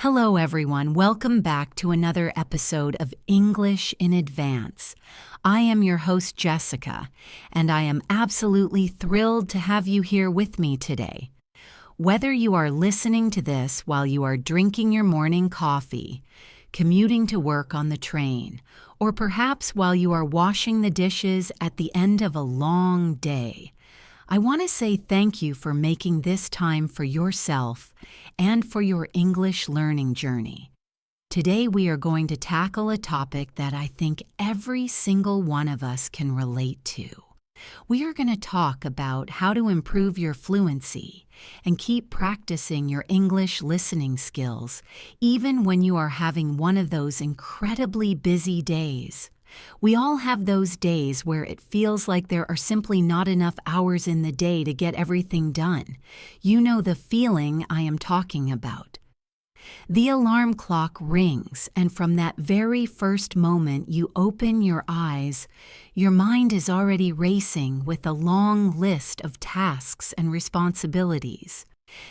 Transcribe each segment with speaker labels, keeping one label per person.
Speaker 1: Hello, everyone. Welcome back to another episode of English in Advance. I am your host, Jessica, and I am absolutely thrilled to have you here with me today. Whether you are listening to this while you are drinking your morning coffee, commuting to work on the train, or perhaps while you are washing the dishes at the end of a long day, I want to say thank you for making this time for yourself and for your English learning journey. Today we are going to tackle a topic that I think every single one of us can relate to. We are going to talk about how to improve your fluency and keep practicing your English listening skills, even when you are having one of those incredibly busy days. We all have those days where it feels like there are simply not enough hours in the day to get everything done. You know the feeling I am talking about. The alarm clock rings, and from that very first moment you open your eyes, your mind is already racing with a long list of tasks and responsibilities.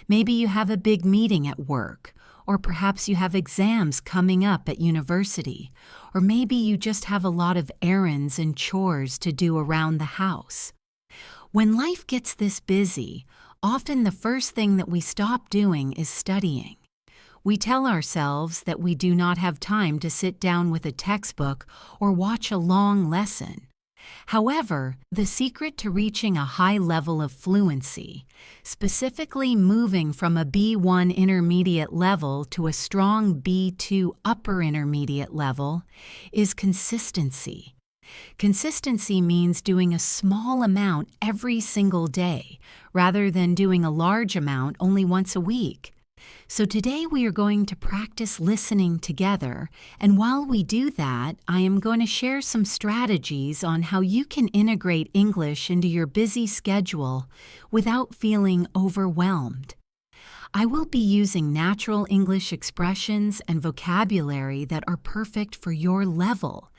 Speaker 1: Maybe you have a big meeting at work, or perhaps you have exams coming up at university, or maybe you just have a lot of errands and chores to do around the house. When life gets this busy, often the first thing that we stop doing is studying. We tell ourselves that we do not have time to sit down with a textbook or watch a long lesson. However, the secret to reaching a high level of fluency, specifically moving from a B1 intermediate level to a strong B2 upper intermediate level, is consistency. Consistency means doing a small amount every single day, rather than doing a large amount only once a week. So today we are going to practice listening together, and while we do that, I am going to share some strategies on how you can integrate English into your busy schedule without feeling overwhelmed. I will be using natural English expressions and vocabulary that are perfect for your level,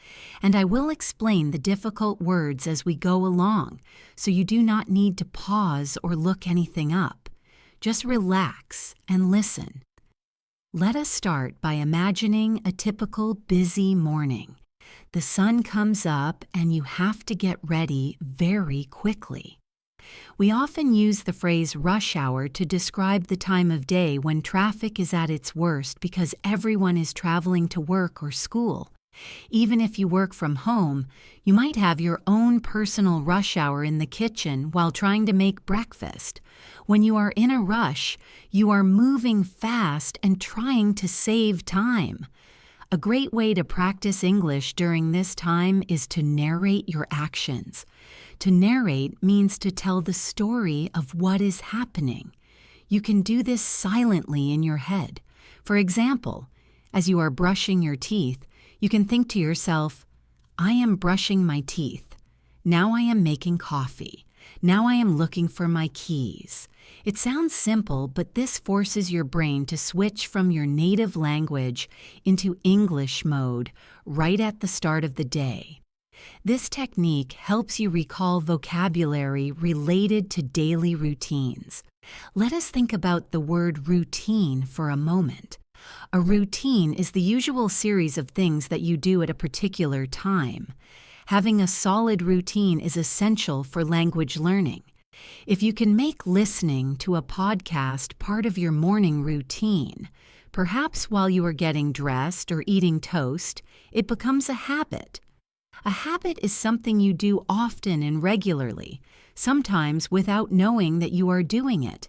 Speaker 1: and I will explain the difficult words as we go along, so you do not need to pause or look anything up. Just relax and listen. Let us start by imagining a typical busy morning. The sun comes up and you have to get ready very quickly. We often use the phrase rush hour to describe the time of day when traffic is at its worst because everyone is traveling to work or school. Even if you work from home, you might have your own personal rush hour in the kitchen while trying to make breakfast. When you are in a rush, you are moving fast and trying to save time. A great way to practice English during this time is to narrate your actions. To narrate means to tell the story of what is happening. You can do this silently in your head. For example, as you are brushing your teeth, you can think to yourself, I am brushing my teeth. Now I am making coffee. Now I am looking for my keys. It sounds simple, but this forces your brain to switch from your native language into English mode right at the start of the day. This technique helps you recall vocabulary related to daily routines. Let us think about the word routine for a moment. A routine is the usual series of things that you do at a particular time. Having a solid routine is essential for language learning. If you can make listening to a podcast part of your morning routine, perhaps while you are getting dressed or eating toast, it becomes a habit. A habit is something you do often and regularly, sometimes without knowing that you are doing it.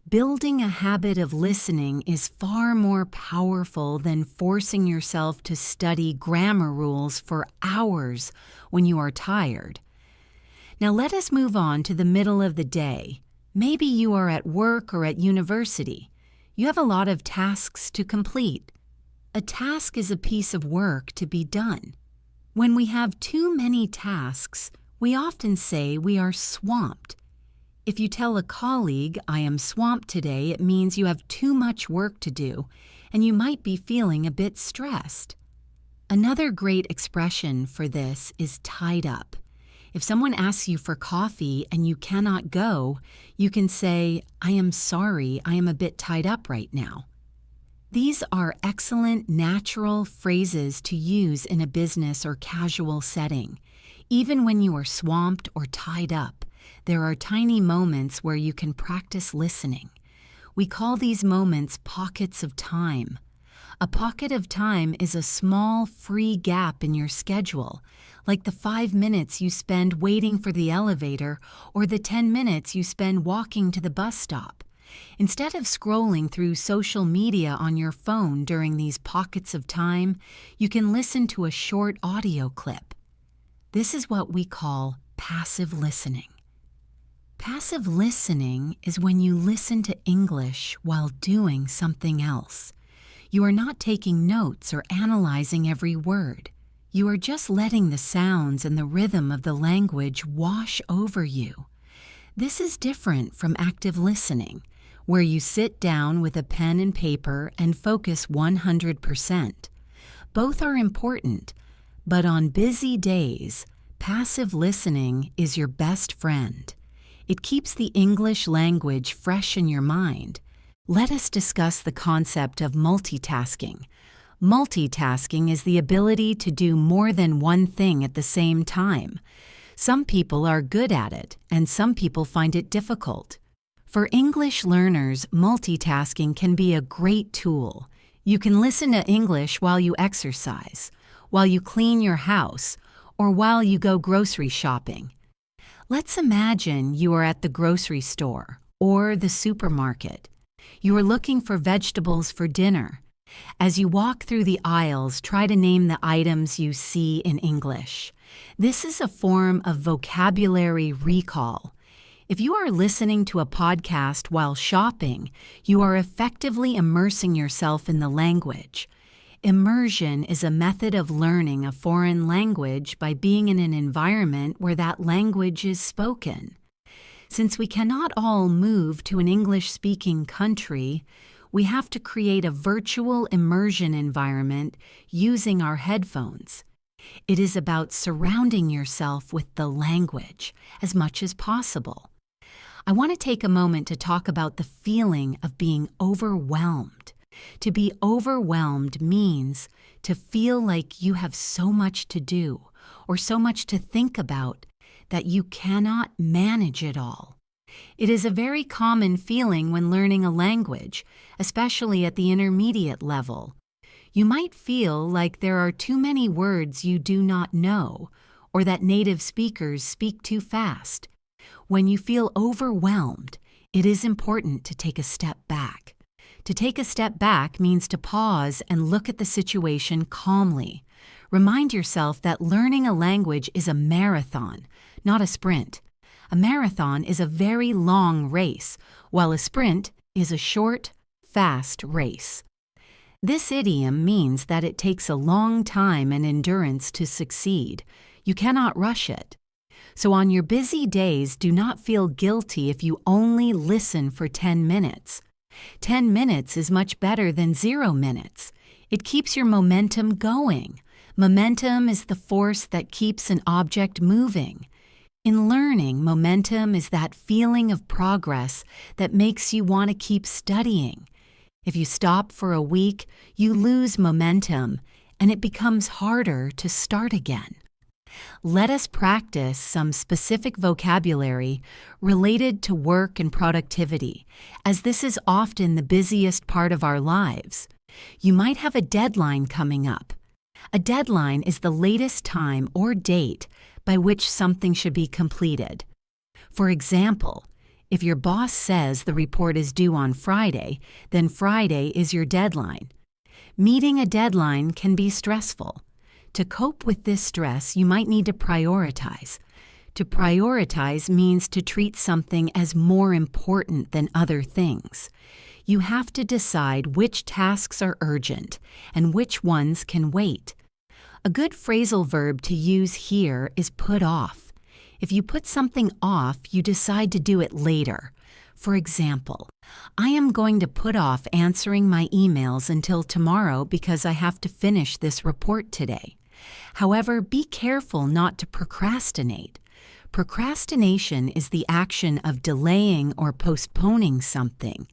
Speaker 1: Building a habit of listening is far more powerful than forcing yourself to study grammar rules for hours when you are tired. Now let us move on to the middle of the day. Maybe you are at work or at university. You have a lot of tasks to complete. A task is a piece of work to be done. When we have too many tasks, we often say we are swamped. If you tell a colleague, I am swamped today, it means you have too much work to do, and you might be feeling a bit stressed. Another great expression for this is tied up. If someone asks you for coffee and you cannot go, you can say, I am sorry, I am a bit tied up right now. These are excellent natural phrases to use in a business or casual setting. Even when you are swamped or tied up, there are tiny moments where you can practice listening. We call these moments pockets of time. A pocket of time is a small, free gap in your schedule, like the 5 minutes you spend waiting for the elevator or the 10 minutes you spend walking to the bus stop. Instead of scrolling through social media on your phone during these pockets of time, you can listen to a short audio clip. This is what we call passive listening. Passive listening is when you listen to English while doing something else. You are not taking notes or analyzing every word. You are just letting the sounds and the rhythm of the language wash over you. This is different from active listening, where you sit down with a pen and paper and focus 100%. Both are important, but on busy days, passive listening is your best friend. It keeps the English language fresh in your mind. Let us discuss the concept of multitasking. Multitasking is the ability to do more than one thing at the same time. Some people are good at it, and some people find it difficult. For English learners, multitasking can be a great tool. You can listen to English while you exercise, while you clean your house, or while you go grocery shopping. Let's imagine you are at the grocery store or the supermarket. You are looking for vegetables for dinner. As you walk through the aisles, try to name the items you see in English. This is a form of vocabulary recall. If you are listening to a podcast while shopping, you are effectively immersing yourself in the language. Immersion is a method of learning a foreign language by being in an environment where that language is spoken. Since we cannot all move to an English-speaking country, we have to create a virtual immersion environment using our headphones. It is about surrounding yourself with the language as much as possible. I want to take a moment to talk about the feeling of being overwhelmed. To be overwhelmed means to feel like you have so much to do or so much to think about that you cannot manage it all. It is a very common feeling when learning a language, especially at the intermediate level. You might feel like there are too many words you do not know, or that native speakers speak too fast. When you feel overwhelmed, it is important to take a step back. To take a step back means to pause and look at the situation calmly. Remind yourself that learning a language is a marathon, not a sprint. A marathon is a very long race, while a sprint is a short, fast race. This idiom means that it takes a long time and endurance to succeed. You cannot rush it. So on your busy days, do not feel guilty if you only listen for 10 minutes. 10 minutes is much better than 0 minutes. It keeps your momentum going. Momentum is the force that keeps an object moving. In learning, momentum is that feeling of progress that makes you want to keep studying. If you stop for a week, you lose momentum, and it becomes harder to start again. Let us practice some specific vocabulary related to work and productivity, as this is often the busiest part of our lives. You might have a deadline coming up. A deadline is the latest time or date by which something should be completed. For example, if your boss says the report is due on Friday, then Friday is your deadline. Meeting a deadline can be stressful. To cope with this stress, you might need to prioritize. To prioritize means to treat something as more important than other things. You have to decide which tasks are urgent and which ones can wait. A good phrasal verb to use here is put off. If you put something off, you decide to do it later. For example, I am going to put off answering my emails until tomorrow because I have to finish this report today. However, be careful not to procrastinate. Procrastination is the action of delaying or postponing something.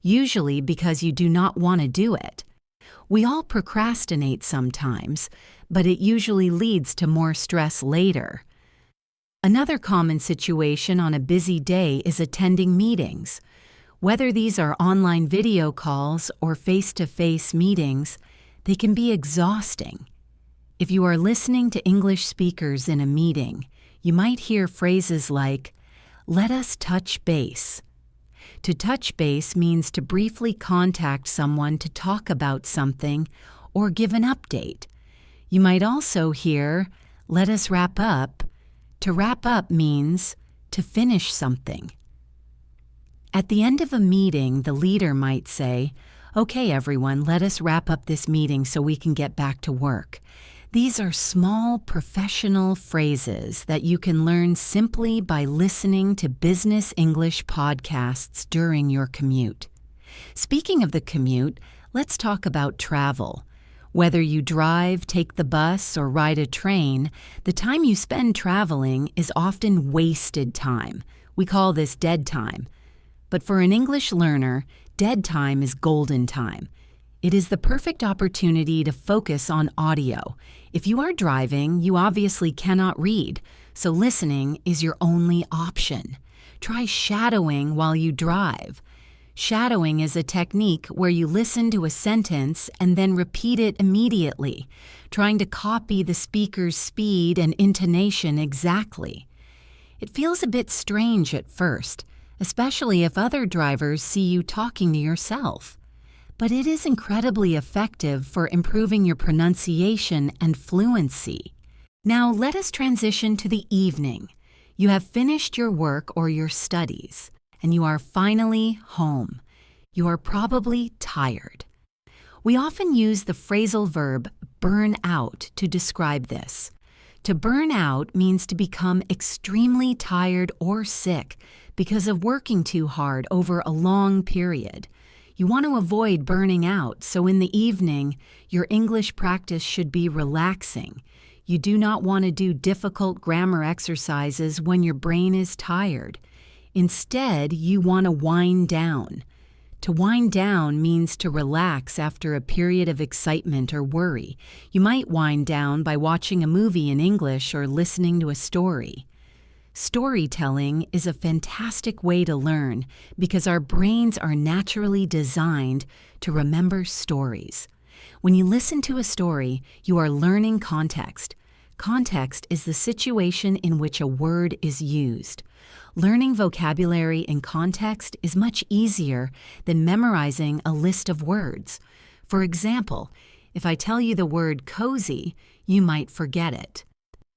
Speaker 1: usually because you do not want to do it. We all procrastinate sometimes, but it usually leads to more stress later. Another common situation on a busy day is attending meetings. Whether these are online video calls or face-to-face meetings, they can be exhausting. If you are listening to English speakers in a meeting, you might hear phrases like, "Let us touch base." To touch base means to briefly contact someone to talk about something or give an update. You might also hear, "Let us wrap up." To wrap up means to finish something. At the end of a meeting, the leader might say, "Okay, everyone, let us wrap up this meeting so we can get back to work." These are small professional phrases that you can learn simply by listening to business English podcasts during your commute. Speaking of the commute, let's talk about travel. Whether you drive, take the bus, or ride a train, the time you spend traveling is often wasted time. We call this dead time. But for an English learner, dead time is golden time. It is the perfect opportunity to focus on audio. If you are driving, you obviously cannot read, so listening is your only option. Try shadowing while you drive. Shadowing is a technique where you listen to a sentence and then repeat it immediately, trying to copy the speaker's speed and intonation exactly. It feels a bit strange at first, especially if other drivers see you talking to yourself. But it is incredibly effective for improving your pronunciation and fluency. Now let us transition to the evening. You have finished your work or your studies, and you are finally home. You are probably tired. We often use the phrasal verb burn out to describe this. To burn out means to become extremely tired or sick because of working too hard over a long period. You want to avoid burning out, so in the evening, your English practice should be relaxing. You do not want to do difficult grammar exercises when your brain is tired. Instead, you want to wind down. To wind down means to relax after a period of excitement or worry. You might wind down by watching a movie in English or listening to a story. Storytelling is a fantastic way to learn because our brains are naturally designed to remember stories. When you listen to a story, you are learning context. Context is the situation in which a word is used. Learning vocabulary in context is much easier than memorizing a list of words. For example, if I tell you the word cozy, you might forget it.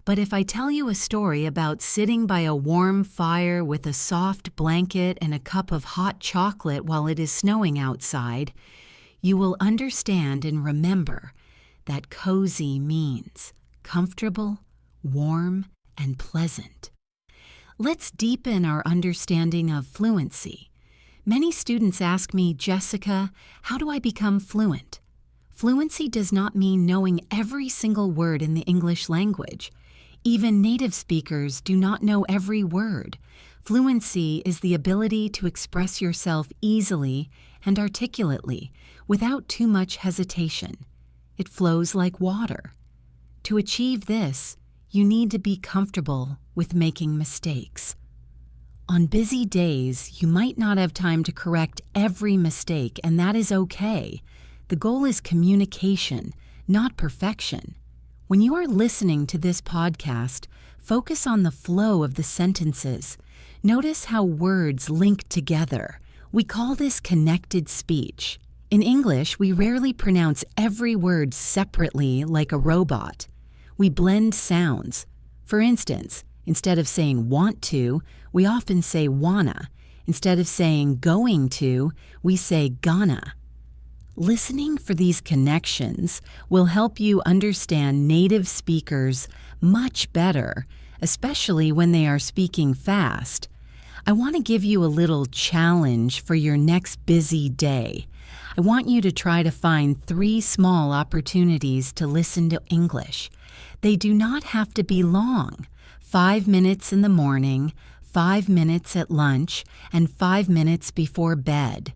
Speaker 1: But if I tell you a story about sitting by a warm fire with a soft blanket and a cup of hot chocolate while it is snowing outside, you will understand and remember that cozy means comfortable, warm, and pleasant. Let's deepen our understanding of fluency. Many students ask me, "Jessica, how do I become fluent?" Fluency does not mean knowing every single word in the English language. Even native speakers do not know every word. Fluency is the ability to express yourself easily and articulately without too much hesitation. It flows like water. To achieve this, you need to be comfortable with making mistakes. On busy days, you might not have time to correct every mistake, and that is okay. The goal is communication, not perfection. When you are listening to this podcast, focus on the flow of the sentences. Notice how words link together. We call this connected speech. In English, we rarely pronounce every word separately like a robot. We blend sounds. For instance, instead of saying want to, we often say wanna. Instead of saying going to, we say gonna. Listening for these connections will help you understand native speakers much better, especially when they are speaking fast. I want to give you a little challenge for your next busy day. I want you to try to find 3 small opportunities to listen to English. They do not have to be long. 5 minutes in the morning, 5 minutes at lunch, and 5 minutes before bed.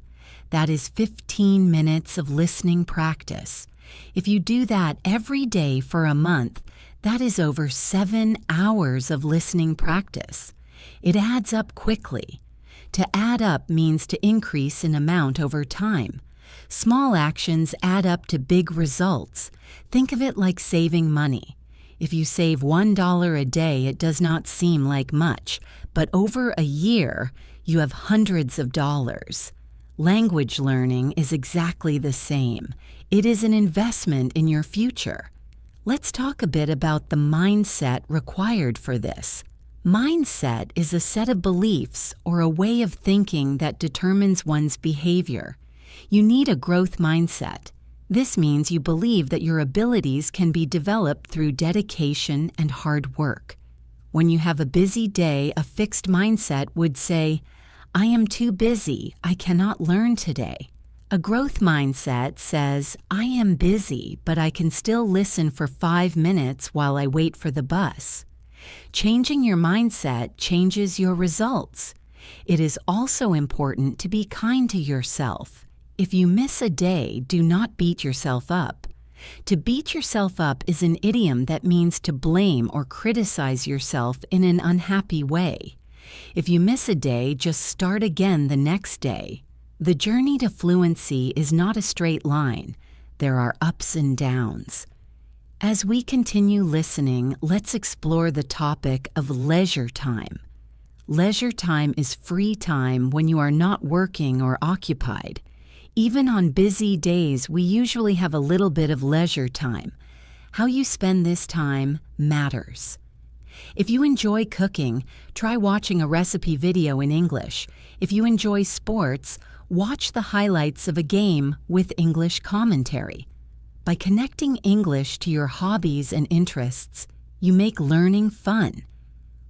Speaker 1: That is 15 minutes of listening practice. If you do that every day for a month, that is over 7 hours of listening practice. It adds up quickly. To add up means to increase in amount over time. Small actions add up to big results. Think of it like saving money. If you save $1 a day, it does not seem like much, but over a year, you have hundreds of dollars. Language learning is exactly the same. It is an investment in your future. Let's talk a bit about the mindset required for this. Mindset is a set of beliefs or a way of thinking that determines one's behavior. You need a growth mindset. This means you believe that your abilities can be developed through dedication and hard work. When you have a busy day, a fixed mindset would say, "I am too busy, I cannot learn today." A growth mindset says, "I am busy, but I can still listen for 5 minutes while I wait for the bus." Changing your mindset changes your results. It is also important to be kind to yourself. If you miss a day, do not beat yourself up. To beat yourself up is an idiom that means to blame or criticize yourself in an unhappy way. If you miss a day, just start again the next day. The journey to fluency is not a straight line. There are ups and downs. As we continue listening, let's explore the topic of leisure time. Leisure time is free time when you are not working or occupied. Even on busy days, we usually have a little bit of leisure time. How you spend this time matters. If you enjoy cooking, try watching a recipe video in English. If you enjoy sports, watch the highlights of a game with English commentary. By connecting English to your hobbies and interests, you make learning fun.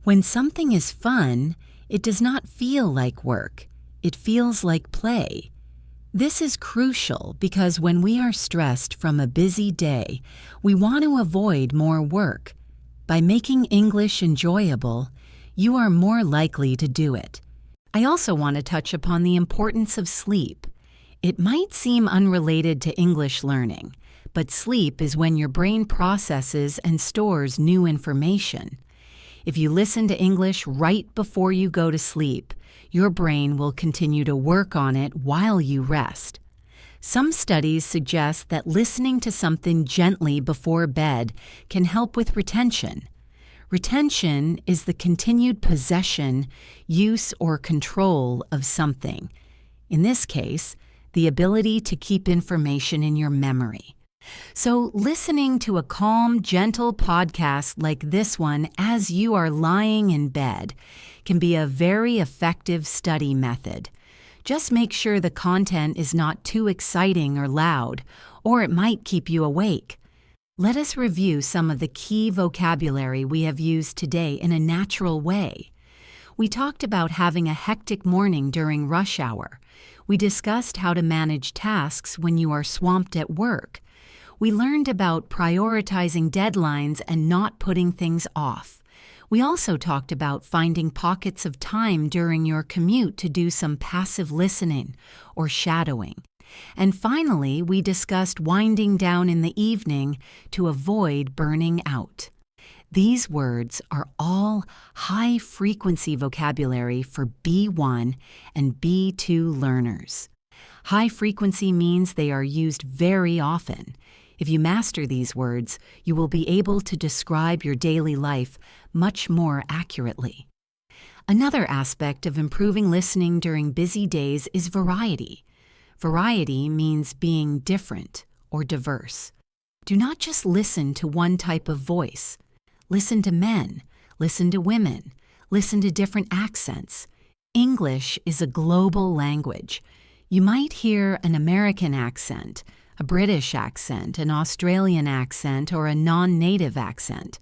Speaker 1: When something is fun, it does not feel like work. It feels like play. This is crucial because when we are stressed from a busy day, we want to avoid more work. By making English enjoyable, you are more likely to do it. I also want to touch upon the importance of sleep. It might seem unrelated to English learning, but sleep is when your brain processes and stores new information. If you listen to English right before you go to sleep, your brain will continue to work on it while you rest. Some studies suggest that listening to something gently before bed can help with retention. Retention is the continued possession, use, or control of something. In this case, the ability to keep information in your memory. So listening to a calm, gentle podcast like this one as you are lying in bed can be a very effective study method. Just make sure the content is not too exciting or loud, or it might keep you awake. Let us review some of the key vocabulary we have used today in a natural way. We talked about having a hectic morning during rush hour. We discussed how to manage tasks when you are swamped at work. We learned about prioritizing deadlines and not putting things off. We also talked about finding pockets of time during your commute to do some passive listening or shadowing. And finally, we discussed winding down in the evening to avoid burning out. These words are all high-frequency vocabulary for B1 and B2 learners. High frequency means they are used very often. If you master these words, you will be able to describe your daily life much more accurately. Another aspect of improving listening during busy days is variety. Variety means being different or diverse. Do not just listen to one type of voice. Listen to men, listen to women, listen to different accents. English is a global language. You might hear an American accent, a British accent, an Australian accent, or a non-native accent.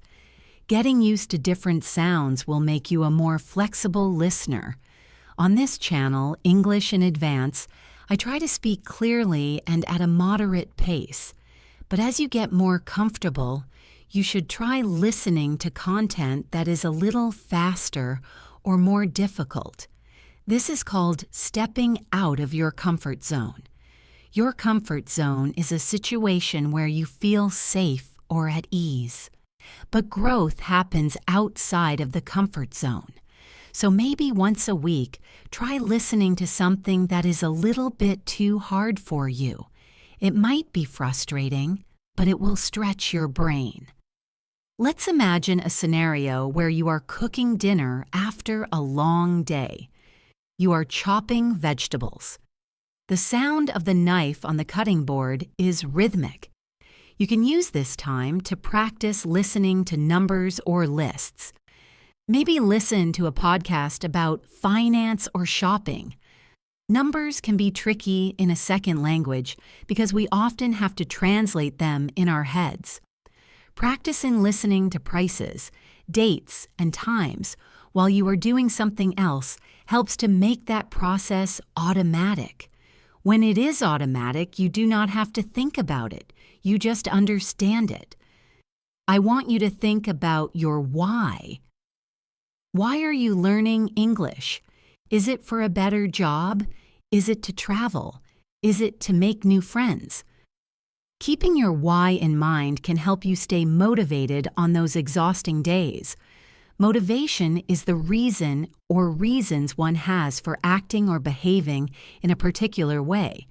Speaker 1: Getting used to different sounds will make you a more flexible listener. On this channel, English in Advance, I try to speak clearly and at a moderate pace. But as you get more comfortable, you should try listening to content that is a little faster or more difficult. This is called stepping out of your comfort zone. Your comfort zone is a situation where you feel safe or at ease. But growth happens outside of the comfort zone. So maybe once a week, try listening to something that is a little bit too hard for you. It might be frustrating, but it will stretch your brain. Let's imagine a scenario where you are cooking dinner after a long day. You are chopping vegetables. The sound of the knife on the cutting board is rhythmic. You can use this time to practice listening to numbers or lists. Maybe listen to a podcast about finance or shopping. Numbers can be tricky in a second language because we often have to translate them in our heads. Practicing listening to prices, dates, and times while you are doing something else helps to make that process automatic. When it is automatic, you do not have to think about it. You just understand it. I want you to think about your why. Why are you learning English? Is it for a better job? Is it to travel? Is it to make new friends? Keeping your why in mind can help you stay motivated on those exhausting days. Motivation is the reason or reasons one has for acting or behaving in a particular way.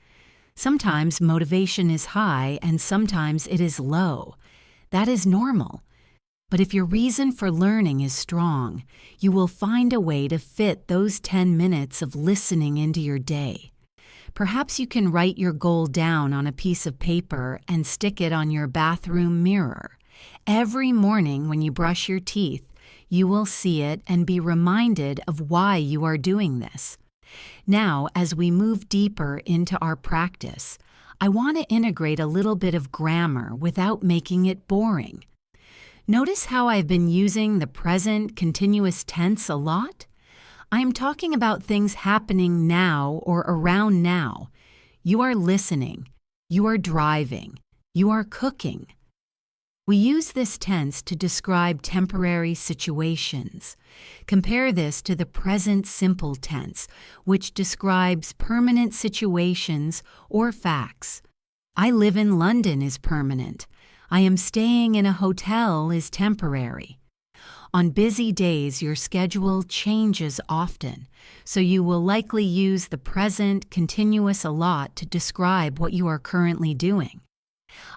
Speaker 1: Sometimes motivation is high and sometimes it is low. That is normal. But if your reason for learning is strong, you will find a way to fit those 10 minutes of listening into your day. Perhaps you can write your goal down on a piece of paper and stick it on your bathroom mirror. Every morning when you brush your teeth, you will see it and be reminded of why you are doing this. Now, as we move deeper into our practice, I want to integrate a little bit of grammar without making it boring. Notice how I've been using the present continuous tense a lot? I am talking about things happening now or around now. You are listening. You are driving. You are cooking. We use this tense to describe temporary situations. Compare this to the present simple tense, which describes permanent situations or facts. I live in London is permanent. I am staying in a hotel is temporary. On busy days, your schedule changes often, so you will likely use the present continuous a lot to describe what you are currently doing.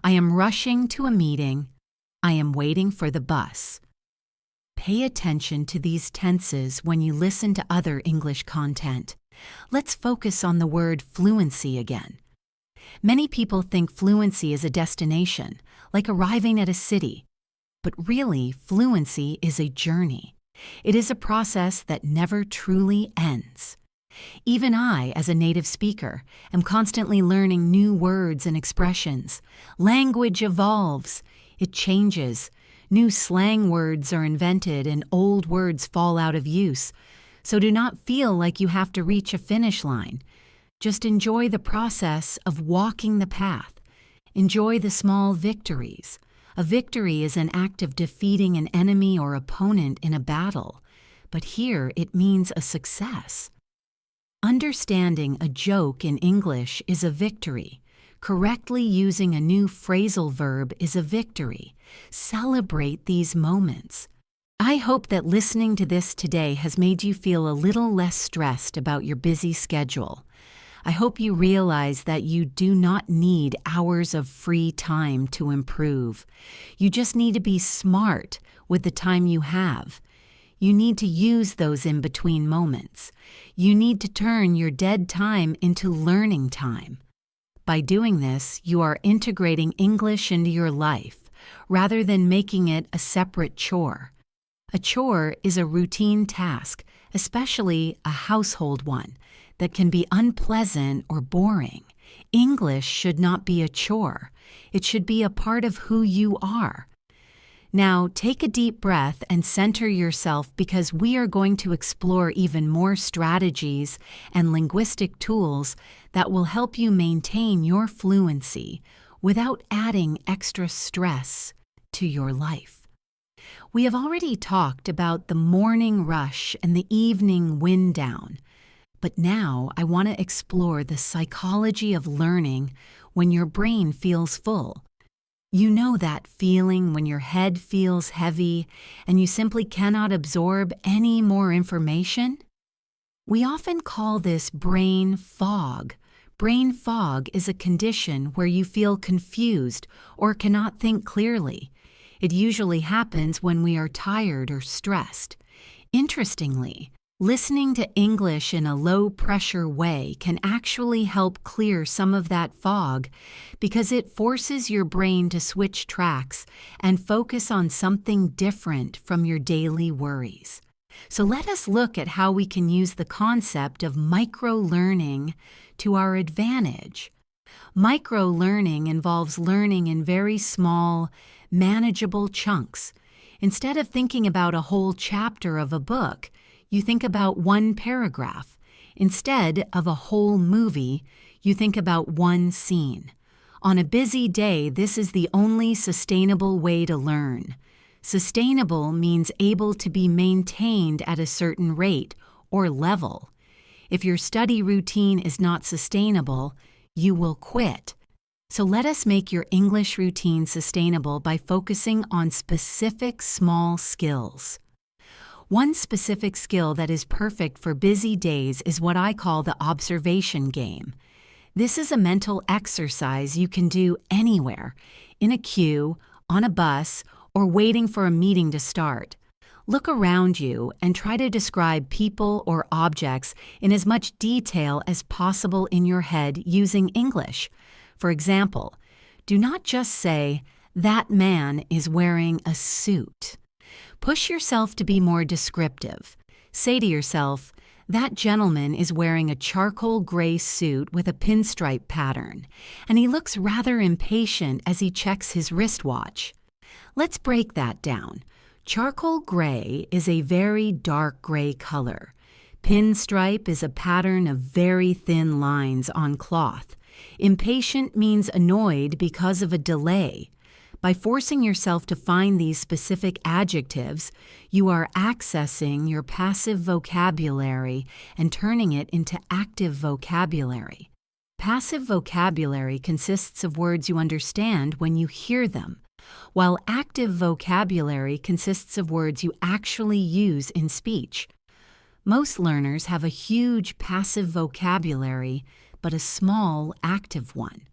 Speaker 1: I am rushing to a meeting. I am waiting for the bus. Pay attention to these tenses when you listen to other English content. Let's focus on the word fluency again. Many people think fluency is a destination, like arriving at a city. But really, fluency is a journey. It is a process that never truly ends. Even I, as a native speaker, am constantly learning new words and expressions. Language evolves. It changes. New slang words are invented and old words fall out of use. So do not feel like you have to reach a finish line. Just enjoy the process of walking the path. Enjoy the small victories. A victory is an act of defeating an enemy or opponent in a battle, but here it means a success. Understanding a joke in English is a victory. Correctly using a new phrasal verb is a victory. Celebrate these moments. I hope that listening to this today has made you feel a little less stressed about your busy schedule. I hope you realize that you do not need hours of free time to improve. You just need to be smart with the time you have. You need to use those in-between moments. You need to turn your dead time into learning time. By doing this, you are integrating English into your life, rather than making it a separate chore. A chore is a routine task, especially a household one, that can be unpleasant or boring. English should not be a chore. It should be a part of who you are. Now, take a deep breath and center yourself because we are going to explore even more strategies and linguistic tools that will help you maintain your fluency without adding extra stress to your life. We have already talked about the morning rush and the evening wind down. But now I want to explore the psychology of learning when your brain feels full. You know that feeling when your head feels heavy and you simply cannot absorb any more information? We often call this brain fog. Brain fog is a condition where you feel confused or cannot think clearly. It usually happens when we are tired or stressed. Interestingly, listening to English in a low-pressure way can actually help clear some of that fog because it forces your brain to switch tracks and focus on something different from your daily worries. So let us look at how we can use the concept of micro-learning to our advantage. Micro-learning involves learning in very small, manageable chunks. Instead of thinking about a whole chapter of a book, you think about one paragraph. Instead of a whole movie, you think about one scene. On a busy day, this is the only sustainable way to learn. Sustainable means able to be maintained at a certain rate or level. If your study routine is not sustainable, you will quit. So let us make your English routine sustainable by focusing on specific small skills. One specific skill that is perfect for busy days is what I call the observation game. This is a mental exercise you can do anywhere, in a queue, on a bus, or waiting for a meeting to start. Look around you and try to describe people or objects in as much detail as possible in your head using English. For example, do not just say, "That man is wearing a suit." Push yourself to be more descriptive. Say to yourself, "That gentleman is wearing a charcoal gray suit with a pinstripe pattern, and he looks rather impatient as he checks his wristwatch." Let's break that down. Charcoal gray is a very dark gray color. Pinstripe is a pattern of very thin lines on cloth. Impatient means annoyed because of a delay. By forcing yourself to find these specific adjectives, you are accessing your passive vocabulary and turning it into active vocabulary. Passive vocabulary consists of words you understand when you hear them, while active vocabulary consists of words you actually use in speech. Most learners have a huge passive vocabulary, but a small active one.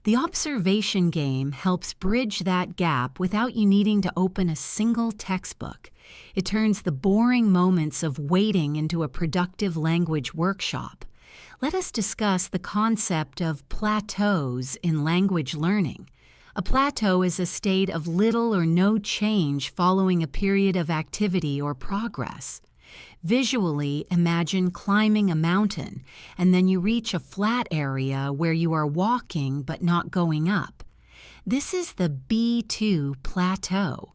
Speaker 1: The observation game helps bridge that gap without you needing to open a single textbook. It turns the boring moments of waiting into a productive language workshop. Let us discuss the concept of plateaus in language learning. A plateau is a state of little or no change following a period of activity or progress. Visually, imagine climbing a mountain, and then you reach a flat area where you are walking but not going up. This is the B2 plateau.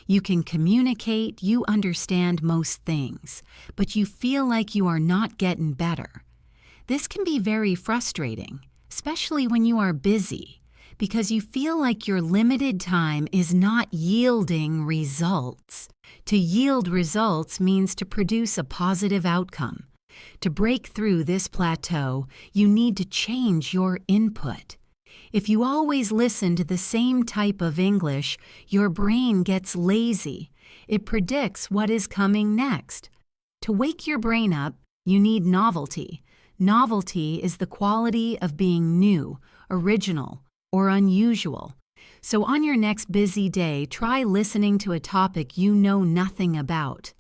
Speaker 1: You can communicate, you understand most things, but you feel like you are not getting better. This can be very frustrating, especially when you are busy, because you feel like your limited time is not yielding results. To yield results means to produce a positive outcome. To break through this plateau, you need to change your input. If you always listen to the same type of English, your brain gets lazy. It predicts what is coming next. To wake your brain up, you need novelty. Novelty is the quality of being new, original, or unusual. So on your next busy day, try listening to a topic you know nothing about.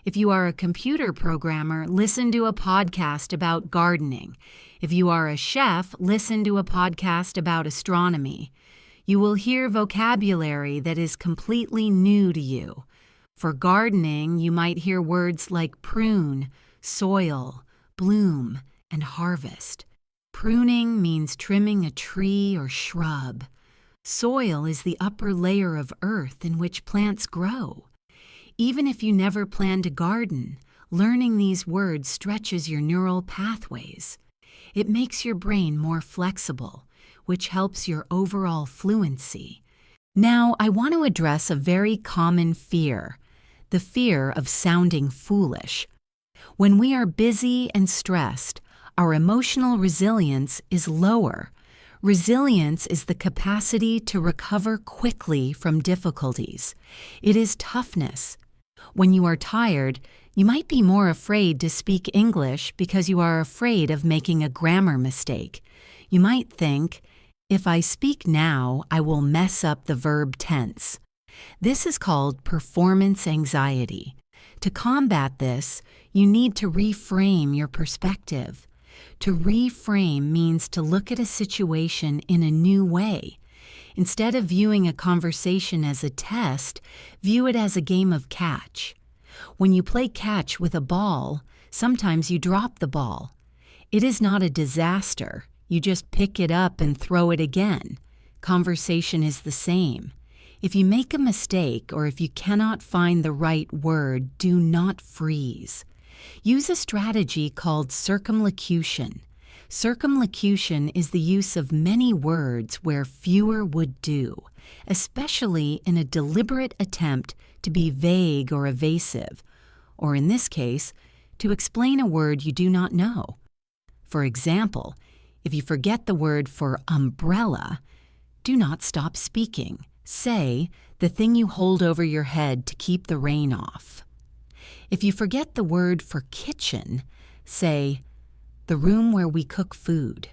Speaker 1: If you are a computer programmer, listen to a podcast about gardening. If you are a chef, listen to a podcast about astronomy. You will hear vocabulary that is completely new to you. For gardening, you might hear words like prune, soil, bloom, and harvest. Pruning means trimming a tree or shrub. Soil is the upper layer of earth in which plants grow. Even if you never plan to garden, learning these words stretches your neural pathways. It makes your brain more flexible, which helps your overall fluency. Now, I want to address a very common fear, the fear of sounding foolish. When we are busy and stressed, our emotional resilience is lower. Resilience is the capacity to recover quickly from difficulties. It is toughness. When you are tired, you might be more afraid to speak English because you are afraid of making a grammar mistake. You might think, if I speak now, I will mess up the verb tense. This is called performance anxiety. To combat this, you need to reframe your perspective. To reframe means to look at a situation in a new way. Instead of viewing a conversation as a test, view it as a game of catch. When you play catch with a ball, sometimes you drop the ball. It is not a disaster. You just pick it up and throw it again. Conversation is the same. If you make a mistake or if you cannot find the right word, do not freeze. Use a strategy called circumlocution. Circumlocution is the use of many words where fewer would do, especially in a deliberate attempt to be vague or evasive, or in this case, to explain a word you do not know. For example, if you forget the word for umbrella, do not stop speaking. Say, the thing you hold over your head to keep the rain off. If you forget the word for kitchen, say, the room where we cook food.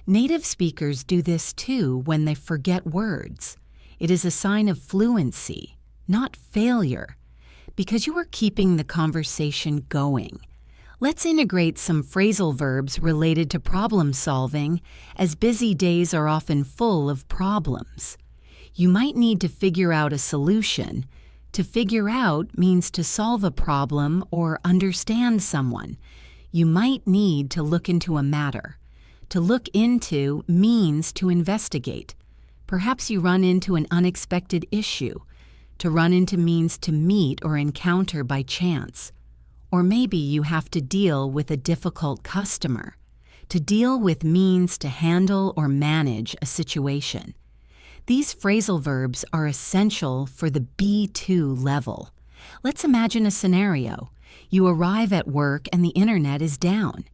Speaker 1: Native speakers do this too when they forget words. It is a sign of fluency, not failure, because you are keeping the conversation going. Let's integrate some phrasal verbs related to problem solving, as busy days are often full of problems. You might need to figure out a solution. To figure out means to solve a problem or understand someone. You might need to look into a matter. To look into means to investigate. Perhaps you run into an unexpected issue. To run into means to meet or encounter by chance. Or maybe you have to deal with a difficult customer. To deal with means to handle or manage a situation. These phrasal verbs are essential for the B2 level. Let's imagine a scenario. You arrive at work and the internet is down.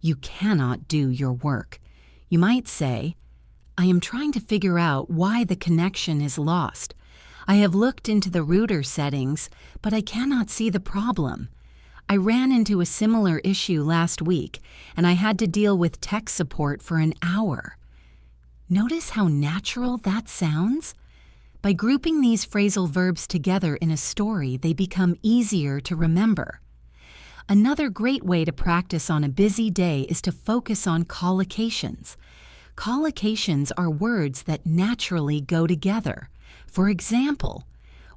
Speaker 1: You cannot do your work. You might say, I am trying to figure out why the connection is lost. I have looked into the router settings, but I cannot see the problem. I ran into a similar issue last week, and I had to deal with tech support for an hour. Notice how natural that sounds? By grouping these phrasal verbs together in a story, they become easier to remember. Another great way to practice on a busy day is to focus on collocations. Collocations are words that naturally go together. For example,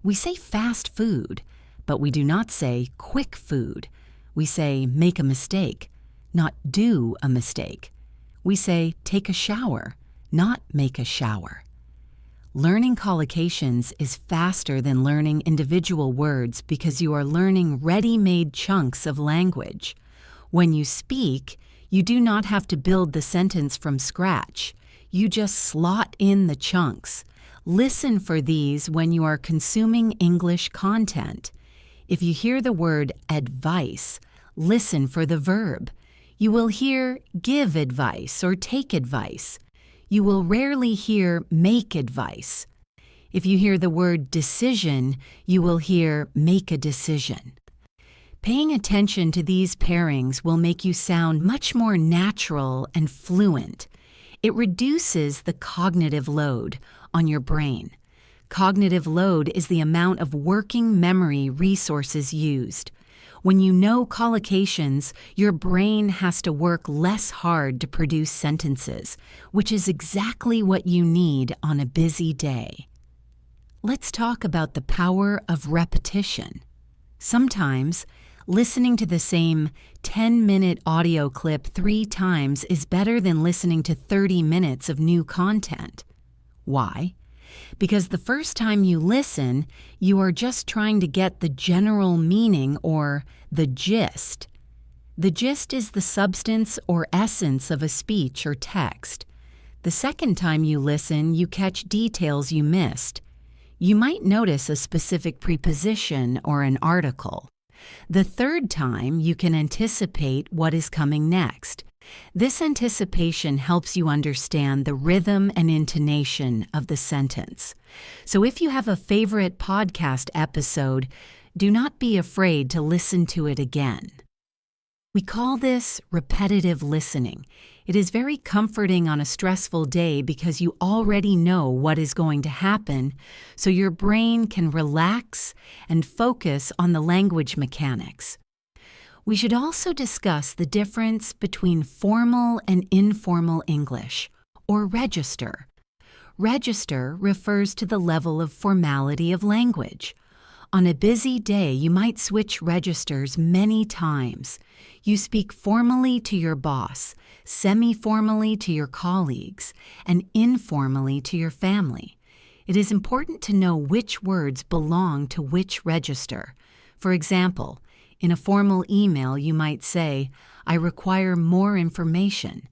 Speaker 1: we say fast food, but we do not say quick food. We say make a mistake, not do a mistake. We say take a shower, not make a shower. Learning collocations is faster than learning individual words because you are learning ready-made chunks of language. When you speak, you do not have to build the sentence from scratch. You just slot in the chunks. Listen for these when you are consuming English content. If you hear the word advice, listen for the verb. You will hear give advice or take advice. You will rarely hear make advice. If you hear the word decision, you will hear make a decision. Paying attention to these pairings will make you sound much more natural and fluent. It reduces the cognitive load on your brain. Cognitive load is the amount of working memory resources used. When you know collocations, your brain has to work less hard to produce sentences, which is exactly what you need on a busy day. Let's talk about the power of repetition. Sometimes, listening to the same 10-minute audio clip 3 times is better than listening to 30 minutes of new content. Why? Because the first time you listen, you are just trying to get the general meaning or the gist. The gist is the substance or essence of a speech or text. The second time you listen, you catch details you missed. You might notice a specific preposition or an article. The third time, you can anticipate what is coming next. This anticipation helps you understand the rhythm and intonation of the sentence. So if you have a favorite podcast episode, do not be afraid to listen to it again. We call this repetitive listening. It is very comforting on a stressful day because you already know what is going to happen, so your brain can relax and focus on the language mechanics. We should also discuss the difference between formal and informal English, or register. Register refers to the level of formality of language. On a busy day, you might switch registers many times. You speak formally to your boss, semi-formally to your colleagues, and informally to your family. It is important to know which words belong to which register. For example, in a formal email, you might say, "I require more information."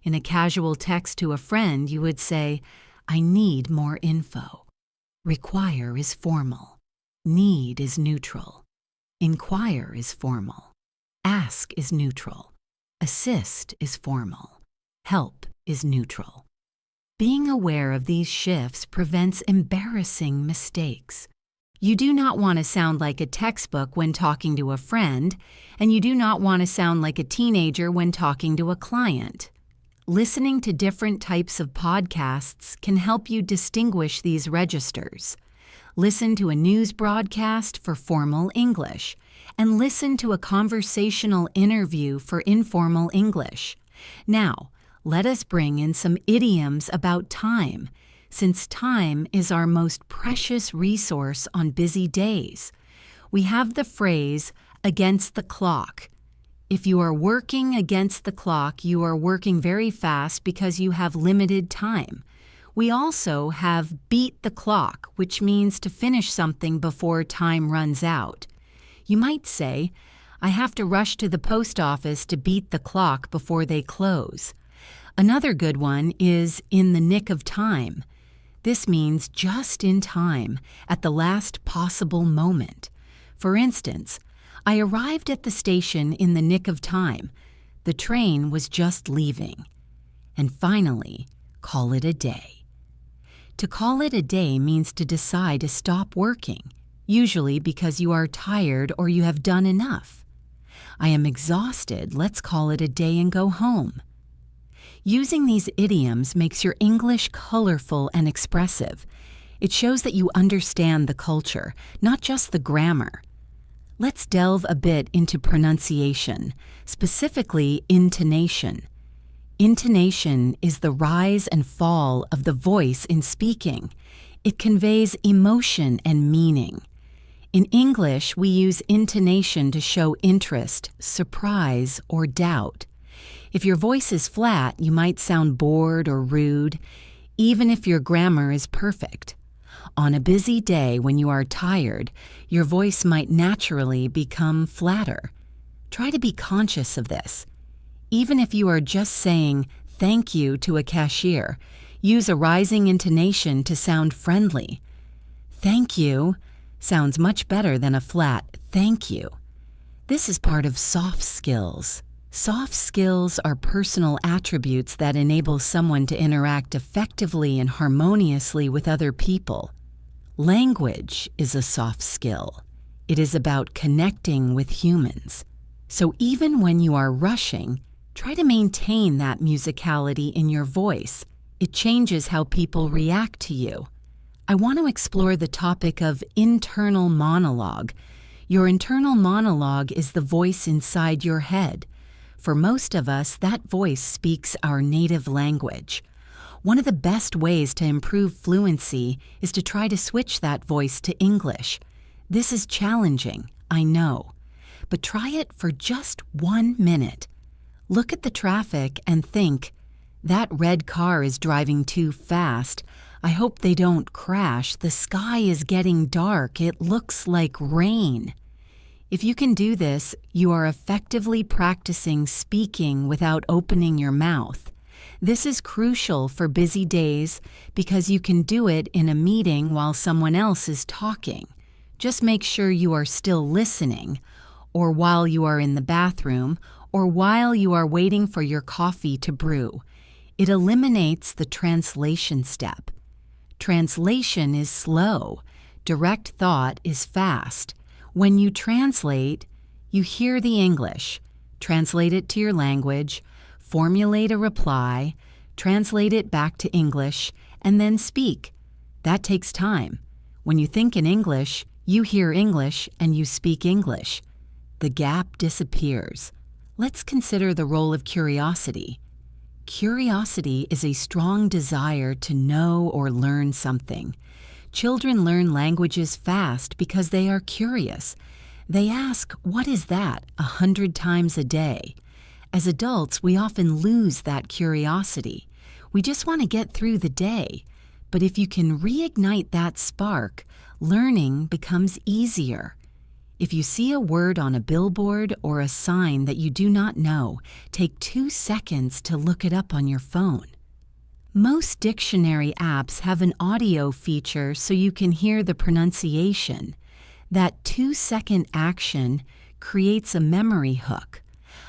Speaker 1: In a casual text to a friend, you would say, "I need more info." Require is formal. Need is neutral. Inquire is formal. Ask is neutral. Assist is formal. Help is neutral. Being aware of these shifts prevents embarrassing mistakes. You do not want to sound like a textbook when talking to a friend, and you do not want to sound like a teenager when talking to a client. Listening to different types of podcasts can help you distinguish these registers. Listen to a news broadcast for formal English, and listen to a conversational interview for informal English. Now, let us bring in some idioms about time, since time is our most precious resource on busy days. We have the phrase, "against the clock." If you are working against the clock, you are working very fast because you have limited time. We also have beat the clock, which means to finish something before time runs out. You might say, "I have to rush to the post office to beat the clock before they close." Another good one is "in the nick of time." This means just in time, at the last possible moment. For instance, "I arrived at the station in the nick of time. The train was just leaving." And finally, call it a day. To call it a day means to decide to stop working, usually because you are tired or you have done enough. "I am exhausted, let's call it a day and go home." Using these idioms makes your English colorful and expressive. It shows that you understand the culture, not just the grammar. Let's delve a bit into pronunciation, specifically intonation. Intonation is the rise and fall of the voice in speaking. It conveys emotion and meaning. In English, we use intonation to show interest, surprise, or doubt. If your voice is flat, you might sound bored or rude, even if your grammar is perfect. On a busy day when you are tired, your voice might naturally become flatter. Try to be conscious of this. Even if you are just saying "thank you" to a cashier, use a rising intonation to sound friendly. "Thank you" sounds much better than a flat "thank you." This is part of soft skills. Soft skills are personal attributes that enable someone to interact effectively and harmoniously with other people. Language is a soft skill. It is about connecting with humans. So even when you are rushing, try to maintain that musicality in your voice. It changes how people react to you. I want to explore the topic of internal monologue. Your internal monologue is the voice inside your head. For most of us, that voice speaks our native language. One of the best ways to improve fluency is to try to switch that voice to English. This is challenging, I know, but try it for just 1 minute. Look at the traffic and think, "That red car is driving too fast. I hope they don't crash. The sky is getting dark. It looks like rain." If you can do this, you are effectively practicing speaking without opening your mouth. This is crucial for busy days because you can do it in a meeting while someone else is talking. Just make sure you are still listening. or while you are in the bathroom, or while you are waiting for your coffee to brew. It eliminates the translation step. Translation is slow. Direct thought is fast. When you translate, you hear the English, translate it to your language, formulate a reply, translate it back to English, and then speak. That takes time. When you think in English, you hear English and you speak English. The gap disappears. Let's consider the role of curiosity. Curiosity is a strong desire to know or learn something. Children learn languages fast because they are curious. They ask, "What is that?" 100 times a day. As adults, we often lose that curiosity. We just want to get through the day. But if you can reignite that spark, learning becomes easier. If you see a word on a billboard or a sign that you do not know, take 2 seconds to look it up on your phone. Most dictionary apps have an audio feature so you can hear the pronunciation. That 2-second action creates a memory hook.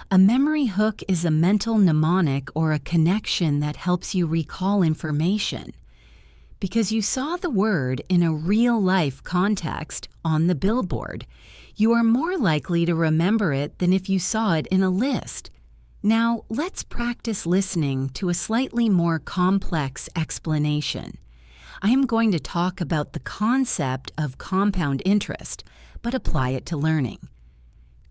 Speaker 1: A memory hook is a mental mnemonic or a connection that helps you recall information. Because you saw the word in a real-life context on the billboard, you are more likely to remember it than if you saw it in a list. Now, let's practice listening to a slightly more complex explanation. I am going to talk about the concept of compound interest, but apply it to learning.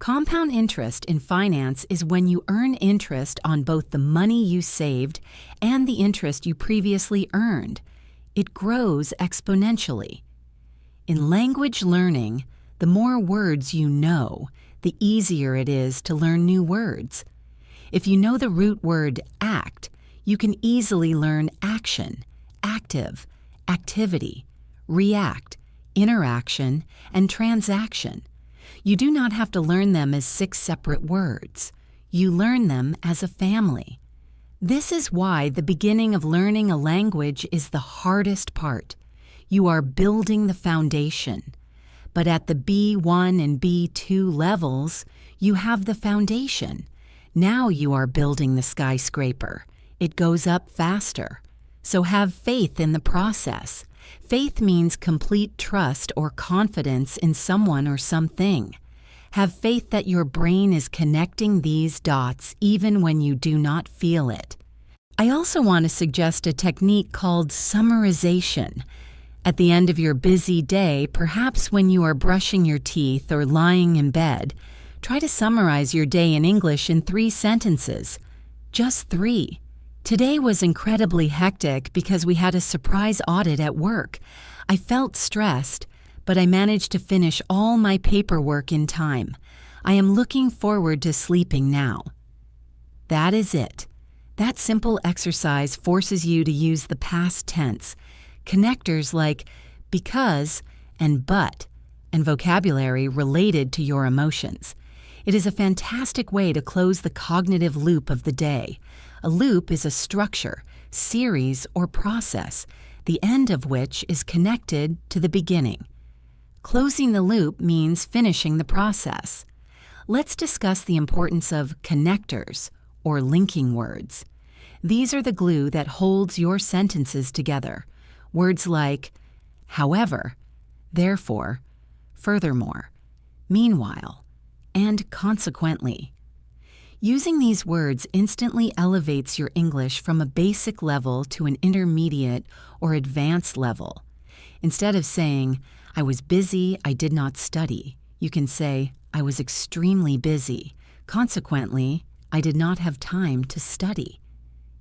Speaker 1: Compound interest in finance is when you earn interest on both the money you saved and the interest you previously earned. It grows exponentially. In language learning, the more words you know, the easier it is to learn new words. If you know the root word act, you can easily learn action, active, activity, react, interaction, and transaction. You do not have to learn them as 6 separate words. You learn them as a family. This is why the beginning of learning a language is the hardest part. You are building the foundation. But at the B1 and B2 levels, you have the foundation. Now you are building the skyscraper. It goes up faster. So have faith in the process. Faith means complete trust or confidence in someone or something. Have faith that your brain is connecting these dots even when you do not feel it. I also want to suggest a technique called summarization. At the end of your busy day, perhaps when you are brushing your teeth or lying in bed, try to summarize your day in English in 3 sentences. Just 3. Today was incredibly hectic because we had a surprise audit at work. I felt stressed, but I managed to finish all my paperwork in time. I am looking forward to sleeping now. That is it. That simple exercise forces you to use the past tense, connectors like because and but, and vocabulary related to your emotions. It is a fantastic way to close the cognitive loop of the day. A loop is a structure, series, or process, the end of which is connected to the beginning. Closing the loop means finishing the process. Let's discuss the importance of connectors, or linking words. These are the glue that holds your sentences together. Words like however, therefore, furthermore, meanwhile, and consequently. Using these words instantly elevates your English from a basic level to an intermediate or advanced level. Instead of saying, "I was busy, I did not study," you can say, "I was extremely busy. Consequently, I did not have time to study."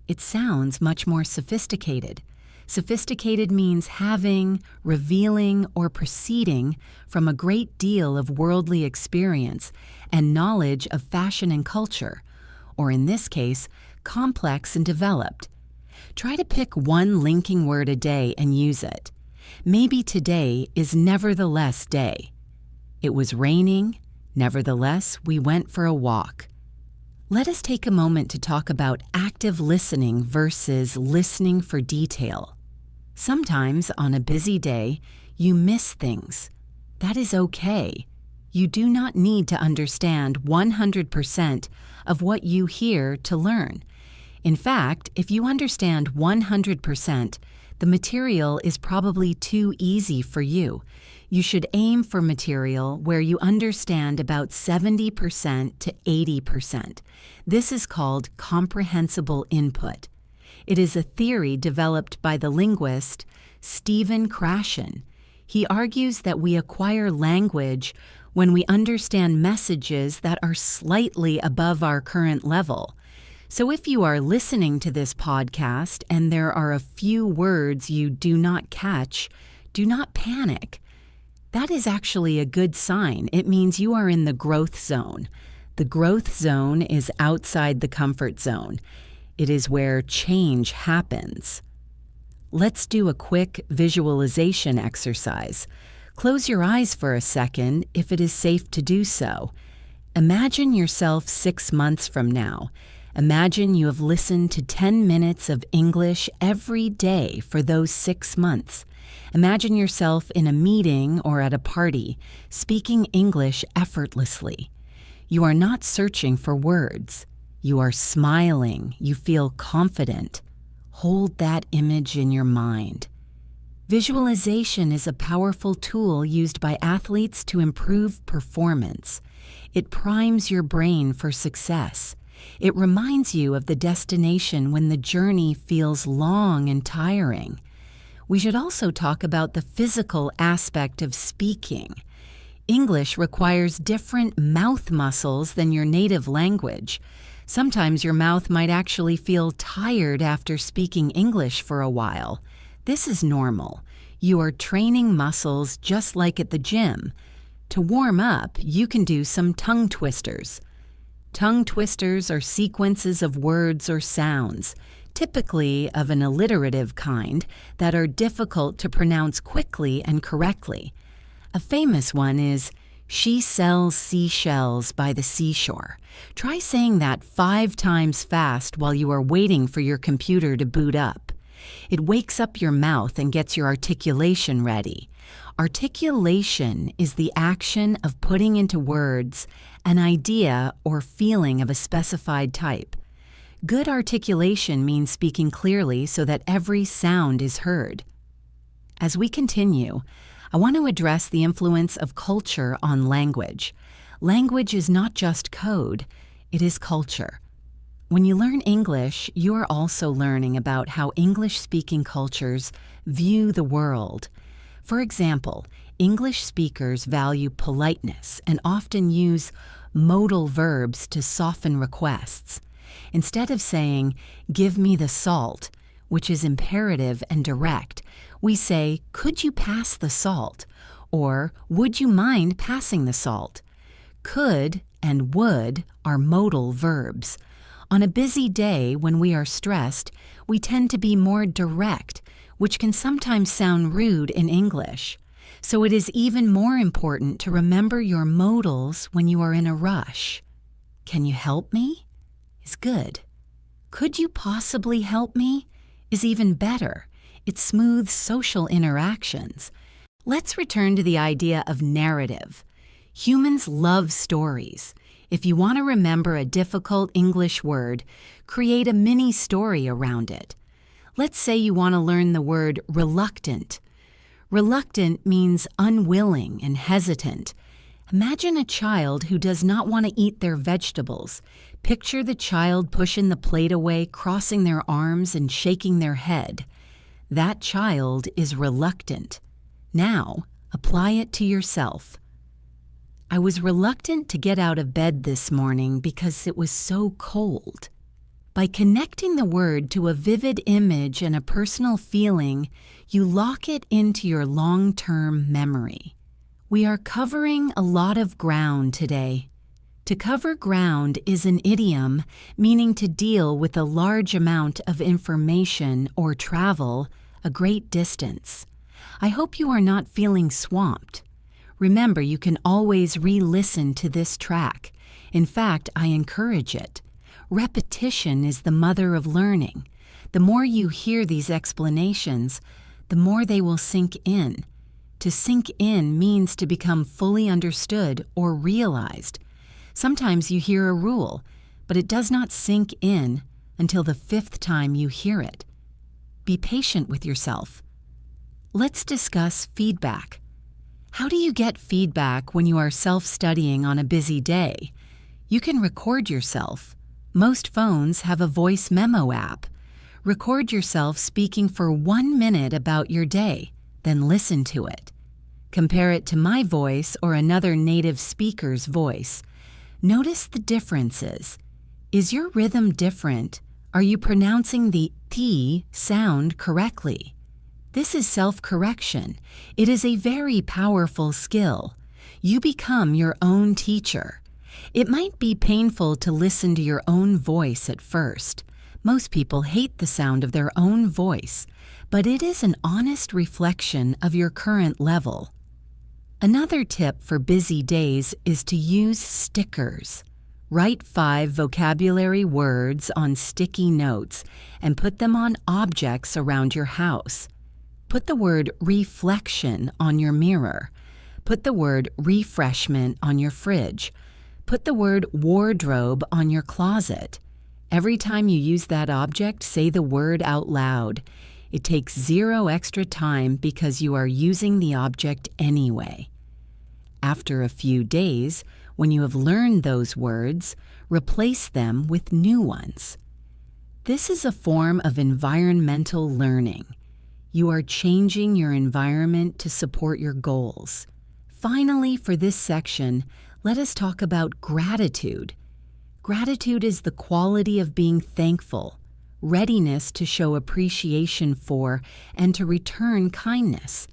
Speaker 1: It sounds much more sophisticated. Sophisticated means having, revealing, or proceeding from a great deal of worldly experience and knowledge of fashion and culture, or in this case, complex and developed. Try to pick 1 linking word a day and use it. Maybe today is nevertheless day. It was raining, nevertheless we went for a walk. Let us take a moment to talk about active listening versus listening for detail. Sometimes on a busy day, you miss things. That is okay. You do not need to understand 100% of what you hear to learn. In fact, if you understand 100%, the material is probably too easy for you. You should aim for material where you understand about 70% to 80%. This is called comprehensible input. It is a theory developed by the linguist Stephen Krashen. He argues that we acquire language when we understand messages that are slightly above our current level. So if you are listening to this podcast and there are a few words you do not catch, do not panic. That is actually a good sign. It means you are in the growth zone. The growth zone is outside the comfort zone. It is where change happens. Let's do a quick visualization exercise. Close your eyes for a second if it is safe to do so. Imagine yourself 6 months from now. Imagine you have listened to 10 minutes of English every day for those 6 months. Imagine yourself in a meeting or at a party, speaking English effortlessly. You are not searching for words. You are smiling. You feel confident. Hold that image in your mind. Visualization is a powerful tool used by athletes to improve performance. It primes your brain for success. It reminds you of the destination when the journey feels long and tiring. We should also talk about the physical aspect of speaking. English requires different mouth muscles than your native language. Sometimes your mouth might actually feel tired after speaking English for a while. This is normal. You are training muscles just like at the gym. To warm up, you can do some tongue twisters. Tongue twisters are sequences of words or sounds, typically of an alliterative kind, that are difficult to pronounce quickly and correctly. A famous one is, "She sells seashells by the seashore." Try saying that 5 times fast while you are waiting for your computer to boot up. It wakes up your mouth and gets your articulation ready. Articulation is the action of putting into words an idea or feeling of a specified type. Good articulation means speaking clearly so that every sound is heard. As we continue, I want to address the influence of culture on language. Language is not just code, it is culture. When you learn English, you are also learning about how English-speaking cultures view the world. For example, English speakers value politeness and often use modal verbs to soften requests. Instead of saying, "Give me the salt," which is imperative and direct, we say, "Could you pass the salt?" or "Would you mind passing the salt?" Could and would are modal verbs. On a busy day when we are stressed, we tend to be more direct, which can sometimes sound rude in English. So it is even more important to remember your modals when you are in a rush. "Can you help me?" is good. "Could you possibly help me?" is even better. It smooths social interactions. Let's return to the idea of narrative. Humans love stories. If you want to remember a difficult English word, create a mini story around it. Let's say you want to learn the word reluctant. Reluctant means unwilling and hesitant. Imagine a child who does not want to eat their vegetables. Picture the child pushing the plate away, crossing their arms and shaking their head. That child is reluctant. Now, apply it to yourself. I was reluctant to get out of bed this morning because it was so cold. By connecting the word to a vivid image and a personal feeling, you lock it into your long-term memory. We are covering a lot of ground today. To cover ground is an idiom meaning to deal with a large amount of information or travel a great distance. I hope you are not feeling swamped. Remember, you can always re-listen to this track. In fact, I encourage it. Repetition is the mother of learning. The more you hear these explanations, the more they will sink in. To sink in means to become fully understood or realized. Sometimes you hear a rule, but it does not sink in until the 5th time you hear it. Be patient with yourself. Let's discuss feedback. How do you get feedback when you are self-studying on a busy day? You can record yourself. Most phones have a voice memo app. Record yourself speaking for 1 minute about your day, then listen to it. Compare it to my voice or another native speaker's voice. Notice the differences. Is your rhythm different? Are you pronouncing the T sound correctly? This is self-correction. It is a very powerful skill. You become your own teacher. It might be painful to listen to your own voice at first. Most people hate the sound of their own voice, but it is an honest reflection of your current level. Another tip for busy days is to use stickers. Write 5 vocabulary words on sticky notes and put them on objects around your house. Put the word reflection on your mirror. Put the word refreshment on your fridge. Put the word wardrobe on your closet. Every time you use that object, say the word out loud. It takes 0 extra time because you are using the object anyway. After a few days, when you have learned those words, replace them with new ones. This is a form of environmental learning. You are changing your environment to support your goals. Finally, for this section, let us talk about gratitude. Gratitude is the quality of being thankful, readiness to show appreciation for and to return kindness.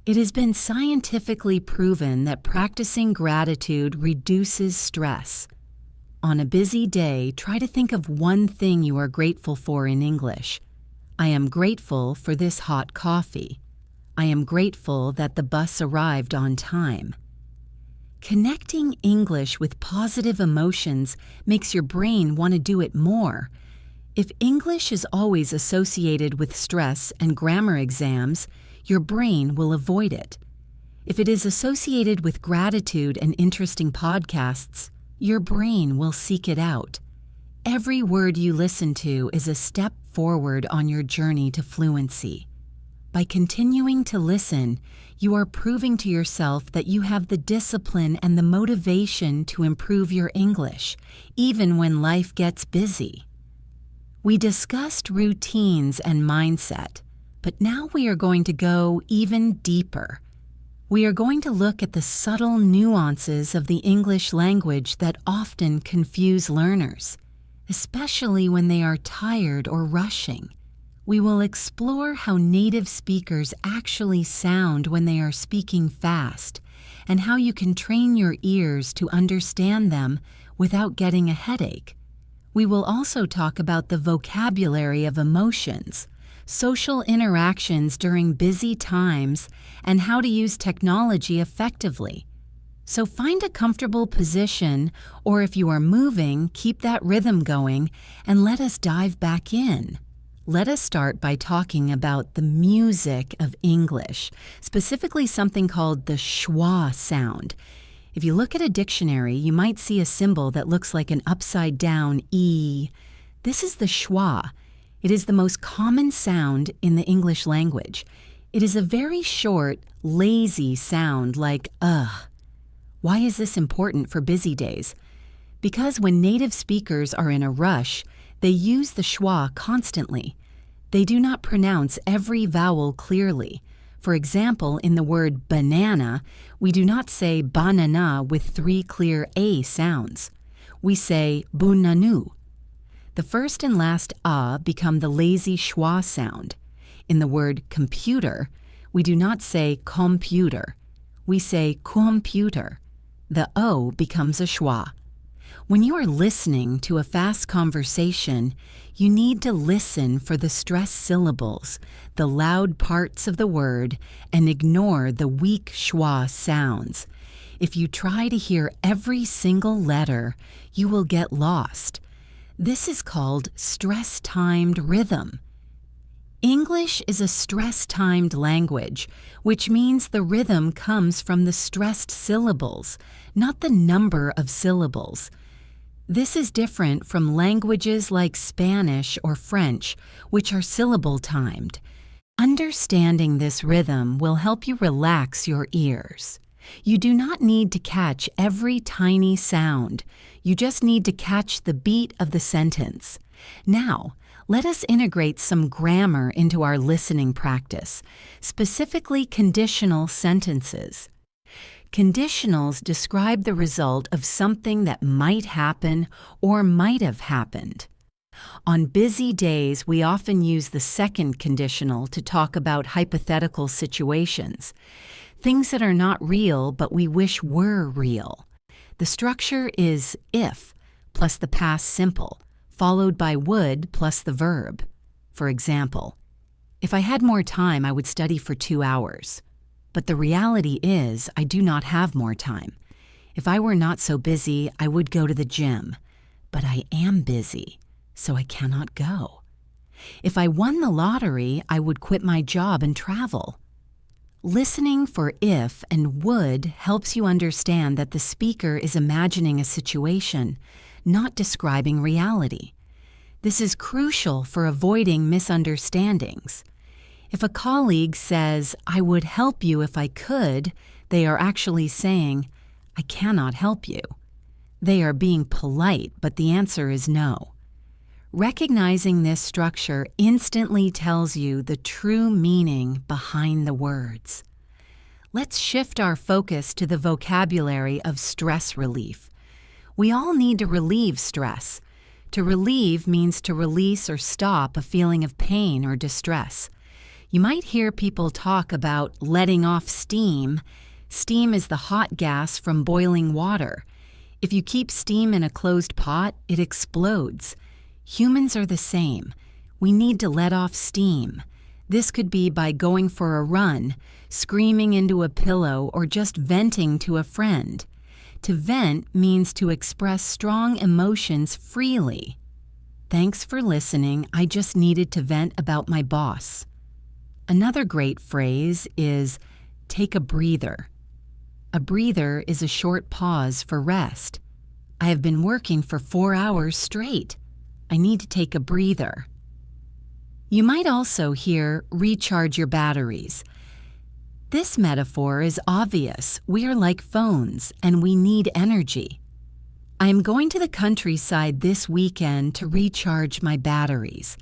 Speaker 1: It has been scientifically proven that practicing gratitude reduces stress. On a busy day, try to think of one thing you are grateful for in English. I am grateful for this hot coffee. I am grateful that the bus arrived on time. Connecting English with positive emotions makes your brain want to do it more. If English is always associated with stress and grammar exams, your brain will avoid it. If it is associated with gratitude and interesting podcasts, your brain will seek it out. Every word you listen to is a step forward on your journey to fluency. By continuing to listen, you are proving to yourself that you have the discipline and the motivation to improve your English, even when life gets busy. We discussed routines and mindset, but now we are going to go even deeper. We are going to look at the subtle nuances of the English language that often confuse learners, especially when they are tired or rushing. We will explore how native speakers actually sound when they are speaking fast, and how you can train your ears to understand them without getting a headache. We will also talk about the vocabulary of emotions, social interactions during busy times, and how to use technology effectively. So find a comfortable position, or if you are moving, keep that rhythm going, and let us dive back in. Let us start by talking about the music of English, specifically something called the schwa sound. If you look at a dictionary, you might see a symbol that looks like an upside-down E. This is the schwa. It is the most common sound in the English language. It is a very short, lazy sound like ugh. Why is this important for busy days? Because when native speakers are in a rush, they use the schwa constantly. They do not pronounce every vowel clearly. For example, in the word banana, we do not say banana with 3 clear A sounds. We say bunanu. The first and last A become the lazy schwa sound. In the word computer, we do not say computer. We say computer. The O becomes a schwa. When you are listening to a fast conversation, you need to listen for the stressed syllables, the loud parts of the word, and ignore the weak schwa sounds. If you try to hear every single letter, you will get lost. This is called stress-timed rhythm. English is a stress-timed language, which means the rhythm comes from the stressed syllables, not the number of syllables. This is different from languages like Spanish or French, which are syllable-timed. Understanding this rhythm will help you relax your ears. You do not need to catch every tiny sound. You just need to catch the beat of the sentence. Now, let us integrate some grammar into our listening practice, specifically conditional sentences. Conditionals describe the result of something that might happen or might have happened. On busy days, we often use the second conditional to talk about hypothetical situations, things that are not real but we wish were real. The structure is if plus the past simple, followed by would plus the verb. For example, if I had more time, I would study for 2 hours. But the reality is, I do not have more time. If I were not so busy, I would go to the gym. But I am busy, so I cannot go. If I won the lottery, I would quit my job and travel. Listening for if and would helps you understand that the speaker is imagining a situation, not describing reality. This is crucial for avoiding misunderstandings. If a colleague says, "I would help you if I could," they are actually saying, "I cannot help you." They are being polite, but the answer is no. Recognizing this structure instantly tells you the true meaning behind the words. Let's shift our focus to the vocabulary of stress relief. We all need to relieve stress. To relieve means to release or stop a feeling of pain or distress. You might hear people talk about letting off steam. Steam is the hot gas from boiling water. If you keep steam in a closed pot, it explodes. Humans are the same. We need to let off steam. This could be by going for a run, screaming into a pillow, or just venting to a friend. To vent means to express strong emotions freely. Thanks for listening. I just needed to vent about my boss. Another great phrase is take a breather. A breather is a short pause for rest. I have been working for 4 hours straight. I need to take a breather. You might also hear recharge your batteries. This metaphor is obvious. We are like phones, and we need energy. I am going to the countryside this weekend to recharge my batteries.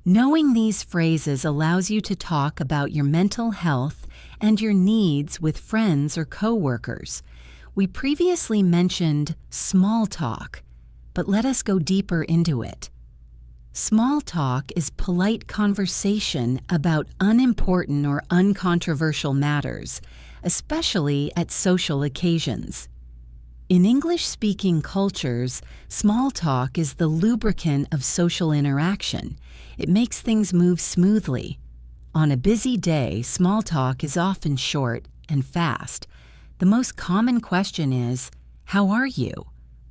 Speaker 1: Knowing these phrases allows you to talk about your mental health and your needs with friends or coworkers. We previously mentioned small talk, but let us go deeper into it. Small talk is polite conversation about unimportant or uncontroversial matters, especially at social occasions. In English-speaking cultures, small talk is the lubricant of social interaction. It makes things move smoothly. On a busy day, small talk is often short and fast. The most common question is, "How are you?"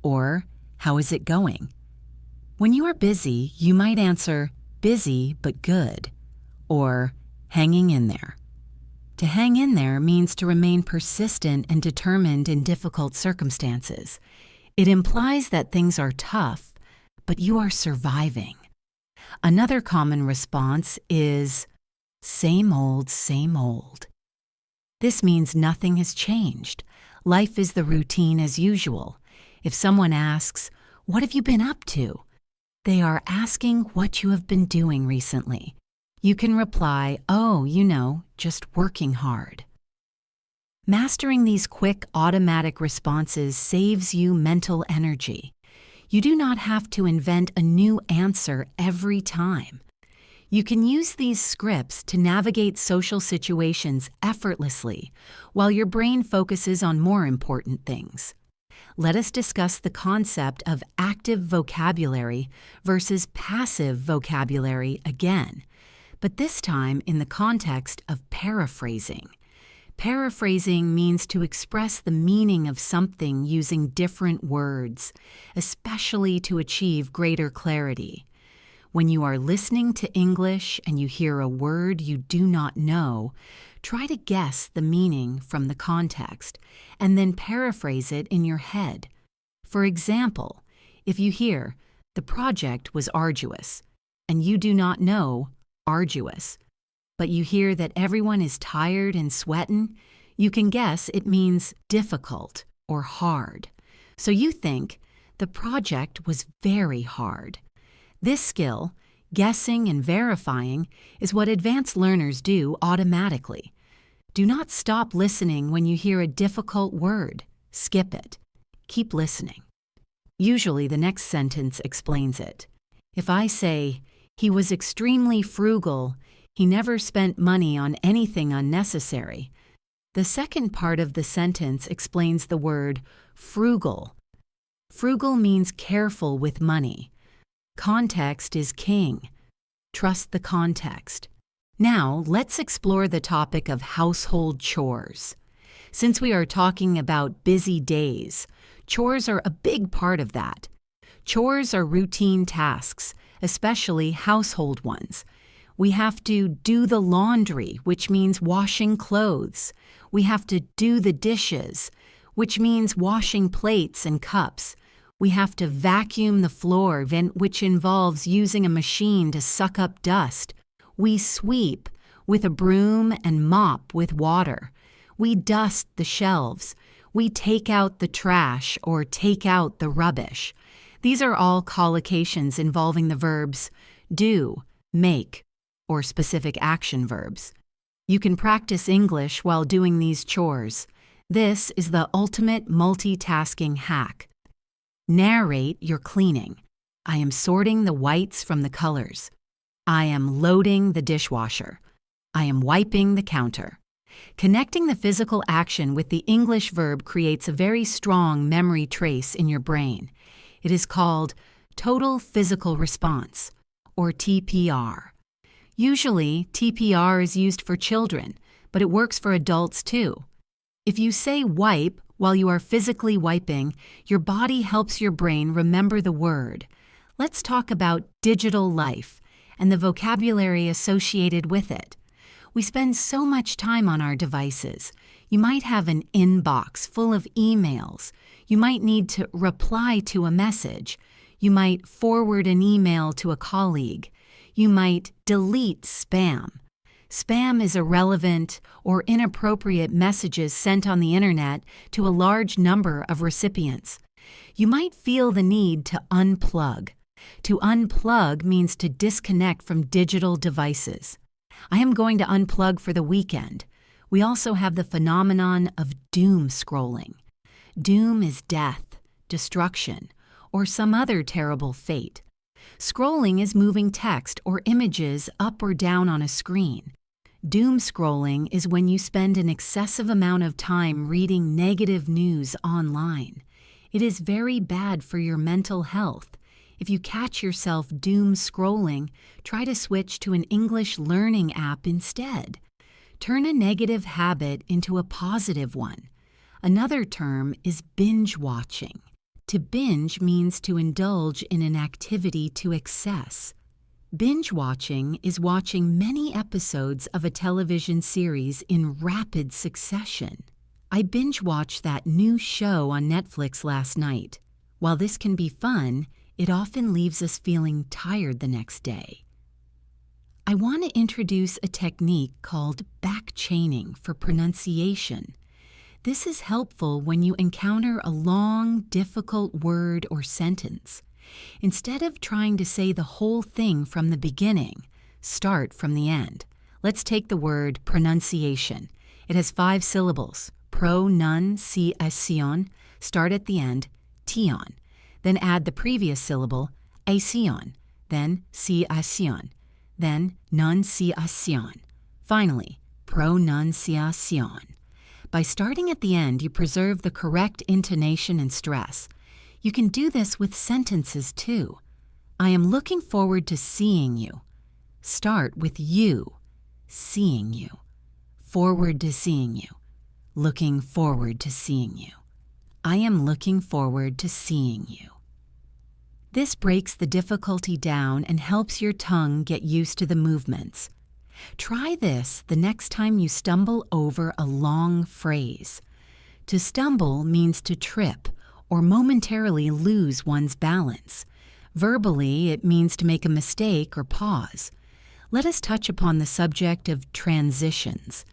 Speaker 1: or "How is it going?" When you are busy, you might answer, "Busy but good," or "Hanging in there." To hang in there means to remain persistent and determined in difficult circumstances. It implies that things are tough, but you are surviving. Another common response is, "Same old, same old." This means nothing has changed. Life is the routine as usual. If someone asks, "What have you been up to?" they are asking what you have been doing recently. You can reply, "Oh, just working hard." Mastering these quick automatic responses saves you mental energy. You do not have to invent a new answer every time. You can use these scripts to navigate social situations effortlessly while your brain focuses on more important things. Let us discuss the concept of active vocabulary versus passive vocabulary again, but this time in the context of paraphrasing. Paraphrasing means to express the meaning of something using different words, especially to achieve greater clarity. When you are listening to English and you hear a word you do not know, try to guess the meaning from the context and then paraphrase it in your head. For example, if you hear, "The project was arduous," and you do not know arduous, but you hear that everyone is tired and sweating, you can guess it means difficult or hard. So you think, "The project was very hard." This skill, guessing and verifying, is what advanced learners do automatically. Do not stop listening when you hear a difficult word. Skip it. Keep listening. Usually the next sentence explains it. If I say, "He was extremely frugal, he never spent money on anything unnecessary," the second part of the sentence explains the word frugal. Frugal means careful with money. Context is king. Trust the context. Now, let's explore the topic of household chores. Since we are talking about busy days, chores are a big part of that. Chores are routine tasks, especially household ones. We have to do the laundry, which means washing clothes. We have to do the dishes, which means washing plates and cups. We have to vacuum the floor, which involves using a machine to suck up dust. We sweep with a broom and mop with water. We dust the shelves. We take out the trash or take out the rubbish. These are all collocations involving the verbs do, make, or specific action verbs. You can practice English while doing these chores. This is the ultimate multitasking hack. Narrate your cleaning. I am sorting the whites from the colors. I am loading the dishwasher. I am wiping the counter. Connecting the physical action with the English verb creates a very strong memory trace in your brain. It is called total physical response, or TPR. Usually, TPR is used for children, but it works for adults too. If you say wipe while you are physically wiping, your body helps your brain remember the word. Let's talk about digital life and the vocabulary associated with it. We spend so much time on our devices. You might have an inbox full of emails. You might need to reply to a message. You might forward an email to a colleague. You might delete spam. Spam is irrelevant or inappropriate messages sent on the internet to a large number of recipients. You might feel the need to unplug. To unplug means to disconnect from digital devices. I am going to unplug for the weekend. We also have the phenomenon of doom scrolling. Doom is death, destruction, or some other terrible fate. Scrolling is moving text or images up or down on a screen. Doom scrolling is when you spend an excessive amount of time reading negative news online. It is very bad for your mental health. If you catch yourself doom scrolling, try to switch to an English learning app instead. Turn a negative habit into a positive one. Another term is binge watching. To binge means to indulge in an activity to excess. Binge watching is watching many episodes of a television series in rapid succession. I binge watched that new show on Netflix last night. While this can be fun, it often leaves us feeling tired the next day. I want to introduce a technique called back-chaining for pronunciation. This is helpful when you encounter a long, difficult word or sentence. Instead of trying to say the whole thing from the beginning, start from the end. Let's take the word pronunciation. It has 5 syllables. Pronunciation. Start at the end, tion. Then add the previous syllable, acion. Then ciation. Then nunciation. Finally, pronunciation. By starting at the end, you preserve the correct intonation and stress. You can do this with sentences too. I am looking forward to seeing you. Start with you, seeing you. Forward to seeing you. Looking forward to seeing you. I am looking forward to seeing you. This breaks the difficulty down and helps your tongue get used to the movements. Try this the next time you stumble over a long phrase. To stumble means to trip or momentarily lose one's balance. Verbally, it means to make a mistake or pause. Let us touch upon the subject of transitions.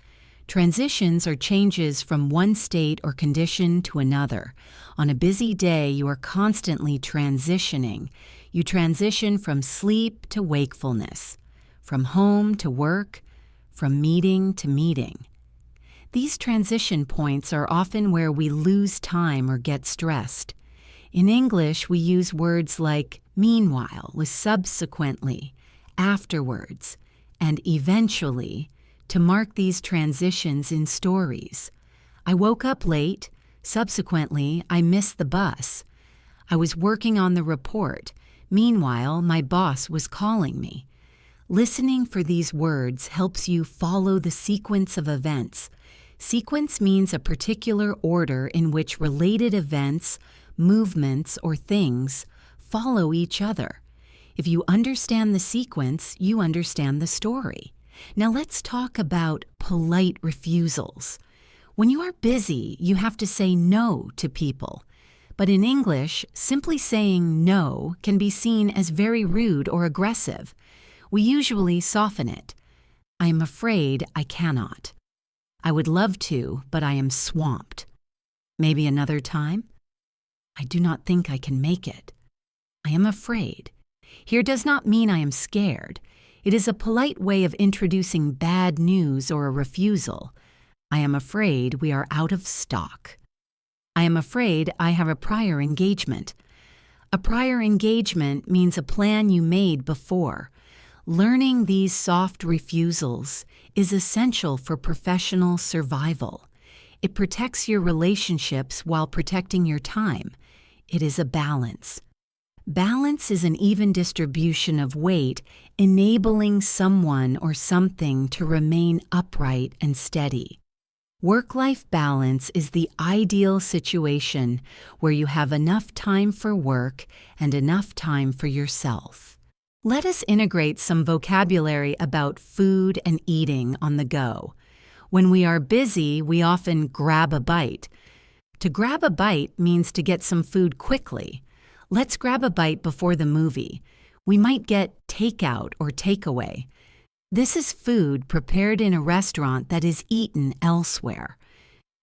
Speaker 1: Transitions are changes from one state or condition to another. On a busy day, you are constantly transitioning. You transition from sleep to wakefulness, from home to work, from meeting to meeting. These transition points are often where we lose time or get stressed. In English, we use words like meanwhile with subsequently, afterwards, and eventually to mark these transitions in stories. I woke up late. Subsequently, I missed the bus. I was working on the report. Meanwhile, my boss was calling me. Listening for these words helps you follow the sequence of events. Sequence means a particular order in which related events, movements, or things follow each other. If you understand the sequence, you understand the story. Now let's talk about polite refusals. When you are busy, you have to say no to people. But in English, simply saying no can be seen as very rude or aggressive. We usually soften it. I am afraid I cannot. I would love to, but I am swamped. Maybe another time? I do not think I can make it. I am afraid. Here does not mean I am scared. It is a polite way of introducing bad news or a refusal. I am afraid we are out of stock. I am afraid I have a prior engagement. A prior engagement means a plan you made before. Learning these soft refusals is essential for professional survival. It protects your relationships while protecting your time. It is a balance. Balance is an even distribution of weight, enabling someone or something to remain upright and steady. Work-life balance is the ideal situation where you have enough time for work and enough time for yourself. Let us integrate some vocabulary about food and eating on the go. When we are busy, we often grab a bite. To grab a bite means to get some food quickly. Let's grab a bite before the movie. We might get takeout or takeaway. This is food prepared in a restaurant that is eaten elsewhere.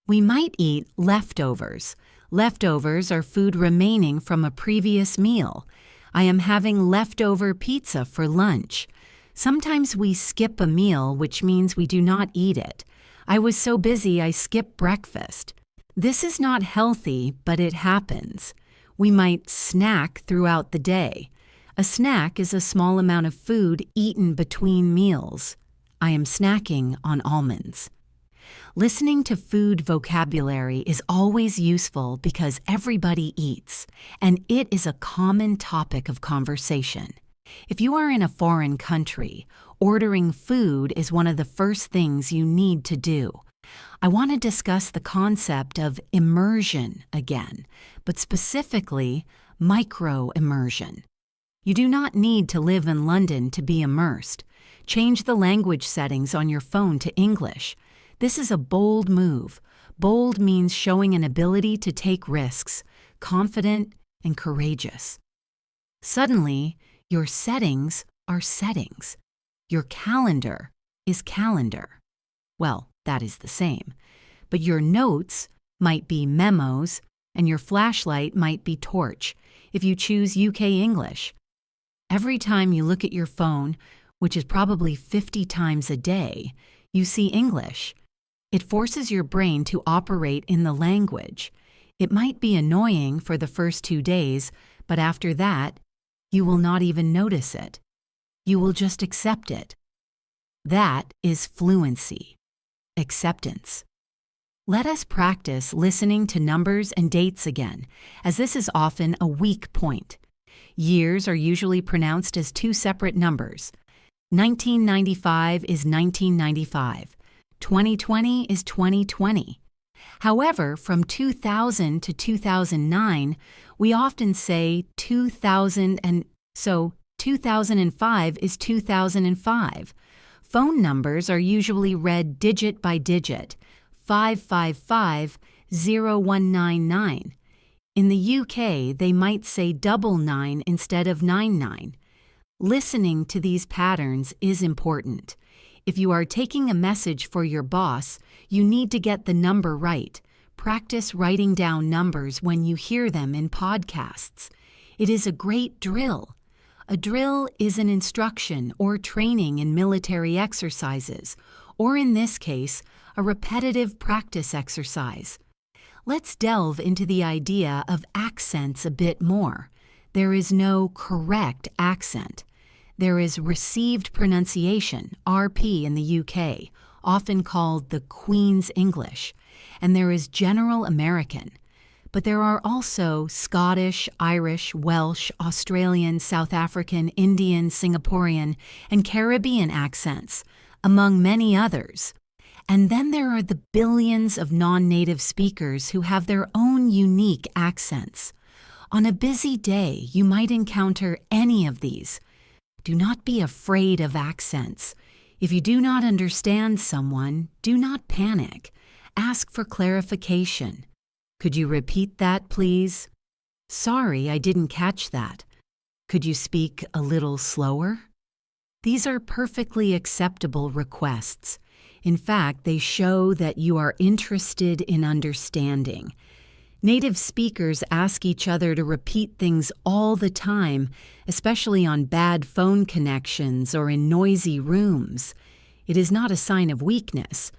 Speaker 1: We might eat leftovers. Leftovers are food remaining from a previous meal. I am having leftover pizza for lunch. Sometimes we skip a meal, which means we do not eat it. I was so busy I skipped breakfast. This is not healthy, but it happens. We might snack throughout the day. A snack is a small amount of food eaten between meals. I am snacking on almonds. Listening to food vocabulary is always useful because everybody eats, and it is a common topic of conversation. If you are in a foreign country, ordering food is one of the first things you need to do. I want to discuss the concept of immersion again, but specifically micro-immersion. You do not need to live in London to be immersed. Change the language settings on your phone to English. This is a bold move. Bold means showing an ability to take risks, confident and courageous. Suddenly, your settings are settings. Your calendar is calendar. Well, that is the same. But your notes might be memos, and your flashlight might be torch, if you choose UK English. Every time you look at your phone, which is probably 50 times a day, you see English. It forces your brain to operate in the language. It might be annoying for the first 2 days, but after that, you will not even notice it. You will just accept it. That is fluency. Acceptance. Let us practice listening to numbers and dates again, as this is often a weak point. Years are usually pronounced as 2 separate numbers. 1995 is 1995. 2020 is 2020. However, from 2000 to 2009, we often say 2000 and so 2005 is 2005. Phone numbers are usually read digit by digit, 555-0199. In the UK, they might say 99 instead of 99. Listening to these patterns is important. If you are taking a message for your boss, you need to get the number right. Practice writing down numbers when you hear them in podcasts. It is a great drill. A drill is an instruction or training in military exercises, or in this case, a repetitive practice exercise. Let's delve into the idea of accents a bit more. There is no correct accent. There is received pronunciation, RP in the UK, often called the Queen's English, and there is General American. But there are also Scottish, Irish, Welsh, Australian, South African, Indian, Singaporean, and Caribbean accents, among many others. And then there are the billions of non-native speakers who have their own unique accents. On a busy day, you might encounter any of these. Do not be afraid of accents. If you do not understand someone, do not panic. Ask for clarification. Could you repeat that, please? Sorry, I didn't catch that. Could you speak a little slower? These are perfectly acceptable requests. In fact, they show that you are interested in understanding. Native speakers ask each other to repeat things all the time, especially on bad phone connections or in noisy rooms. It is not a sign of weakness.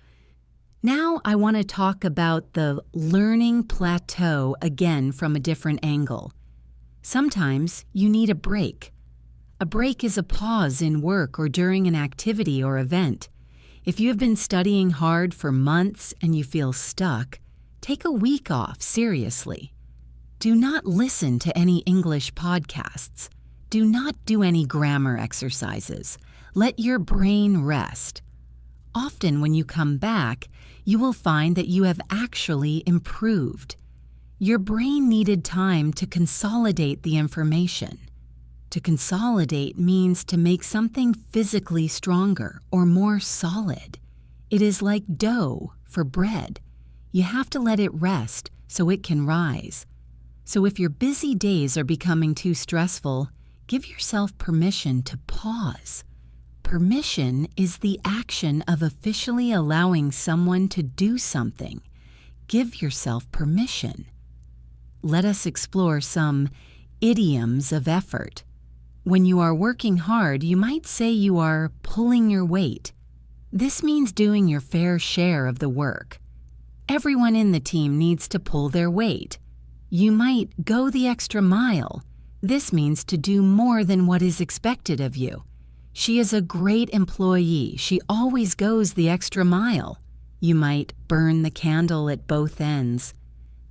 Speaker 1: Now I want to talk about the learning plateau again from a different angle. Sometimes you need a break. A break is a pause in work or during an activity or event. If you have been studying hard for months and you feel stuck, take a week off, seriously. Do not listen to any English podcasts. Do not do any grammar exercises. Let your brain rest. Often when you come back, you will find that you have actually improved. Your brain needed time to consolidate the information. To consolidate means to make something physically stronger or more solid. It is like dough for bread. You have to let it rest so it can rise. So if your busy days are becoming too stressful, give yourself permission to pause. Permission is the action of officially allowing someone to do something. Give yourself permission. Let us explore some idioms of effort. When you are working hard, you might say you are pulling your weight. This means doing your fair share of the work. Everyone in the team needs to pull their weight. You might go the extra mile. This means to do more than what is expected of you. She is a great employee. She always goes the extra mile. You might burn the candle at both ends.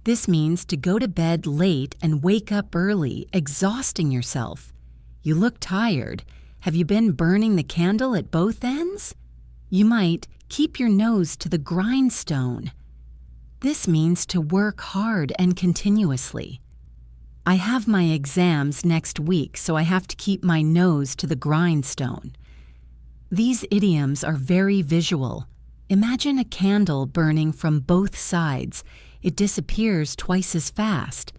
Speaker 1: This means to go to bed late and wake up early, exhausting yourself. You look tired. Have you been burning the candle at both ends? You might keep your nose to the grindstone. This means to work hard and continuously. I have my exams next week, so I have to keep my nose to the grindstone. These idioms are very visual. Imagine a candle burning from both sides. It disappears twice as fast.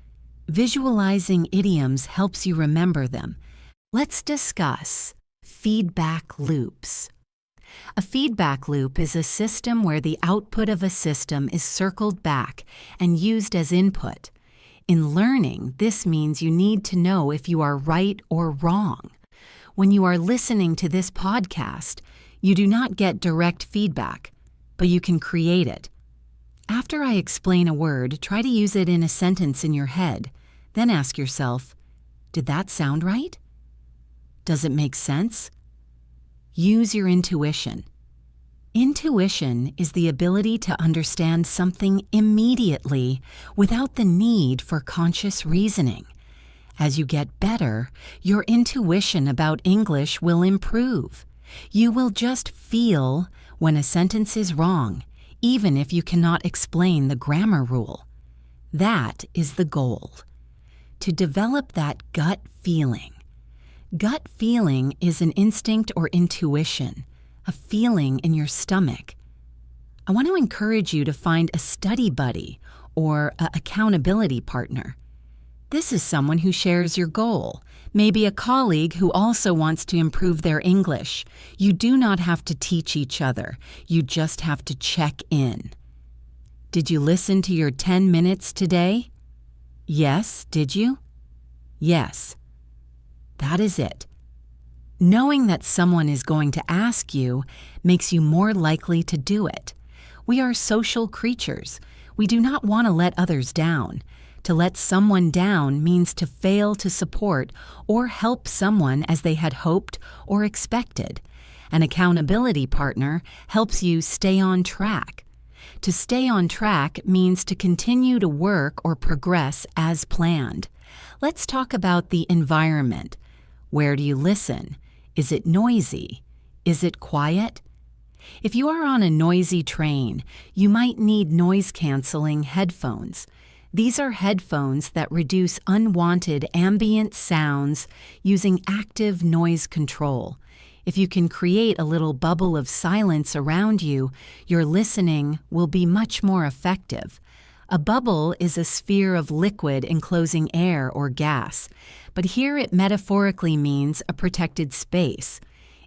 Speaker 1: Visualizing idioms helps you remember them. Let's discuss feedback loops. A feedback loop is a system where the output of a system is circled back and used as input. In learning, this means you need to know if you are right or wrong. When you are listening to this podcast, you do not get direct feedback, but you can create it. After I explain a word, try to use it in a sentence in your head. Then ask yourself, did that sound right? Does it make sense? Use your intuition. Intuition is the ability to understand something immediately without the need for conscious reasoning. As you get better, your intuition about English will improve. You will just feel when a sentence is wrong, even if you cannot explain the grammar rule. That is the goal. To develop that gut feeling. Gut feeling is an instinct or intuition, a feeling in your stomach. I want to encourage you to find a study buddy or an accountability partner. This is someone who shares your goal, maybe a colleague who also wants to improve their English. You do not have to teach each other. You just have to check in. Did you listen to your 10 minutes today? Yes, did you? Yes. That is it. Knowing that someone is going to ask you makes you more likely to do it. We are social creatures. We do not want to let others down. To let someone down means to fail to support or help someone as they had hoped or expected. An accountability partner helps you stay on track. To stay on track means to continue to work or progress as planned. Let's talk about the environment. Where do you listen? Is it noisy? Is it quiet? If you are on a noisy train, you might need noise-canceling headphones. These are headphones that reduce unwanted ambient sounds using active noise control. If you can create a little bubble of silence around you, your listening will be much more effective. A bubble is a sphere of liquid enclosing air or gas, but here it metaphorically means a protected space.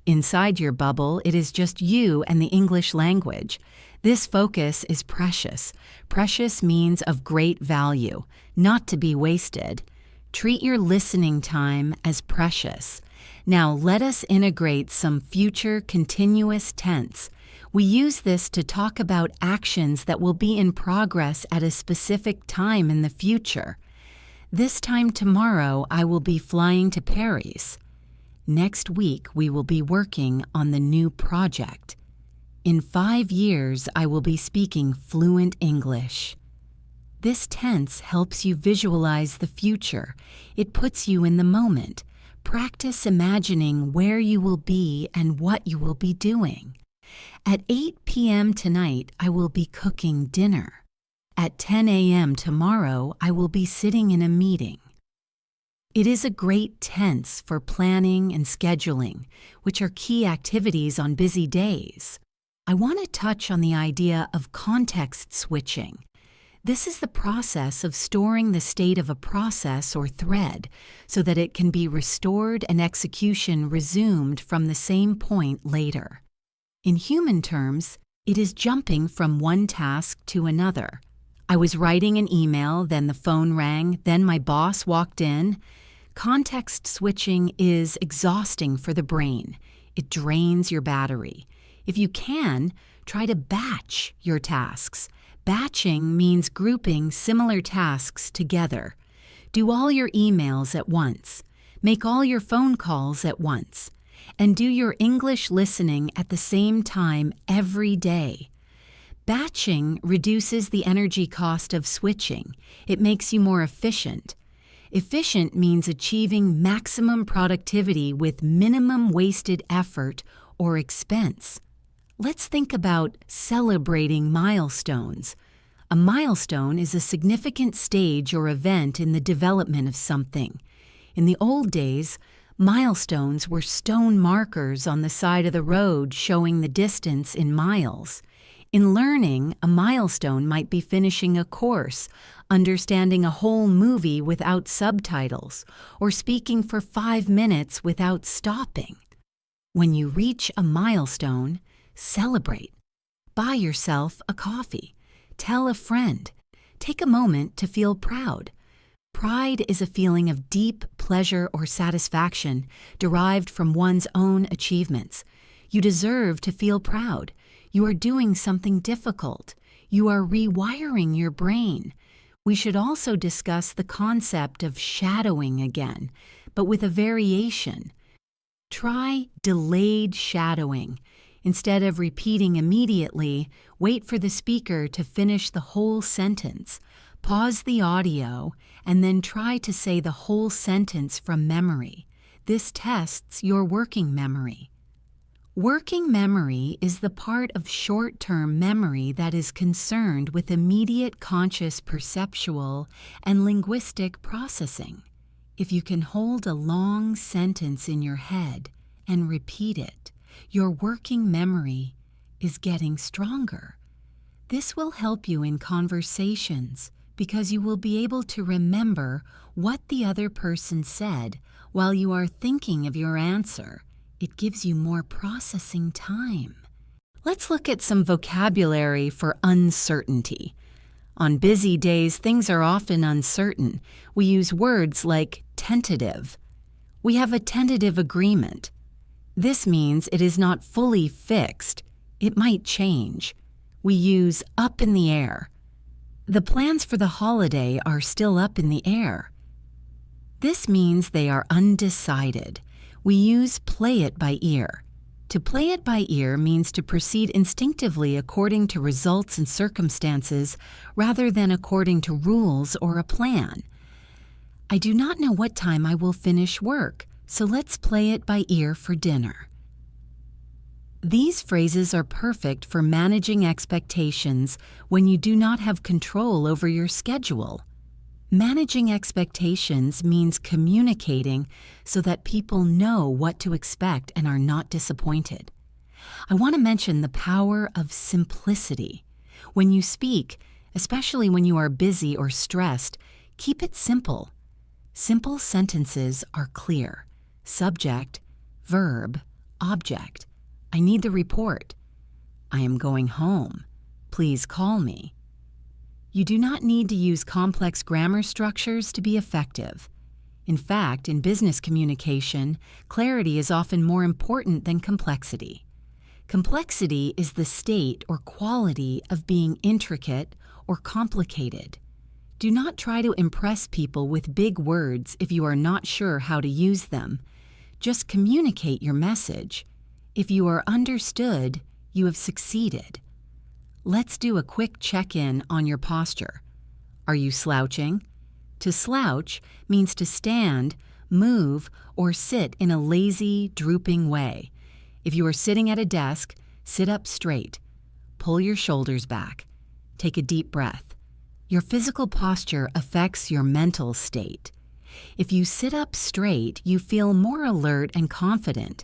Speaker 1: Inside your bubble, it is just you and the English language. This focus is precious. Precious means of great value, not to be wasted. Treat your listening time as precious. Now let us integrate some future continuous tense. We use this to talk about actions that will be in progress at a specific time in the future. This time tomorrow, I will be flying to Paris. Next week, we will be working on the new project. In 5 years, I will be speaking fluent English. This tense helps you visualize the future. It puts you in the moment. Practice imagining where you will be and what you will be doing. At 8 p.m. tonight, I will be cooking dinner. At 10 a.m. tomorrow, I will be sitting in a meeting. It is a great tense for planning and scheduling, which are key activities on busy days. I want to touch on the idea of context switching. This is the process of storing the state of a process or thread so that it can be restored and execution resumed from the same point later. In human terms, it is jumping from one task to another. I was writing an email, then the phone rang, then my boss walked in. Context switching is exhausting for the brain. It drains your battery. If you can, try to batch your tasks. Batching means grouping similar tasks together. Do all your emails at once. Make all your phone calls at once. And do your English listening at the same time every day. Batching reduces the energy cost of switching. It makes you more efficient. Efficient means achieving maximum productivity with minimum wasted effort or expense. Let's think about celebrating milestones. A milestone is a significant stage or event in the development of something. In the old days, milestones were stone markers on the side of the road showing the distance in miles. In learning, a milestone might be finishing a course, understanding a whole movie without subtitles, or speaking for 5 minutes without stopping. When you reach a milestone, celebrate. Buy yourself a coffee. Tell a friend. Take a moment to feel proud. Pride is a feeling of deep pleasure or satisfaction derived from one's own achievements. You deserve to feel proud. You are doing something difficult. You are rewiring your brain. We should also discuss the concept of shadowing again, but with a variation. Try delayed shadowing. Instead of repeating immediately, wait for the speaker to finish the whole sentence. Pause the audio and then try to say the whole sentence from memory. This tests your working memory. Working memory is the part of short-term memory that is concerned with immediate conscious perceptual and linguistic processing. If you can hold a long sentence in your head and repeat it, your working memory is getting stronger. This will help you in conversations because you will be able to remember what the other person said while you are thinking of your answer. It gives you more processing time. Let's look at some vocabulary for uncertainty. On busy days, things are often uncertain. We use words like tentative. We have a tentative agreement. This means it is not fully fixed. It might change. We use up in the air. The plans for the holiday are still up in the air. This means they are undecided. We use play it by ear. To play it by ear means to proceed instinctively according to results and circumstances rather than according to rules or a plan. I do not know what time I will finish work, so let's play it by ear for dinner. These phrases are perfect for managing expectations when you do not have control over your schedule. Managing expectations means communicating so that people know what to expect and are not disappointed. I want to mention the power of simplicity. When you speak, especially when you are busy or stressed, keep it simple. Simple sentences are clear. Subject, verb, object. I need the report. I am going home. Please call me. You do not need to use complex grammar structures to be effective. In fact, in business communication, clarity is often more important than complexity. Complexity is the state or quality of being intricate or complicated. Do not try to impress people with big words if you are not sure how to use them. Just communicate your message. If you are understood, you have succeeded. Let's do a quick check-in on your posture. Are you slouching? To slouch means to stand, move, or sit in a lazy, drooping way. If you are sitting at a desk, sit up straight. Pull your shoulders back. Take a deep breath. Your physical posture affects your mental state. If you sit up straight, you feel more alert and confident.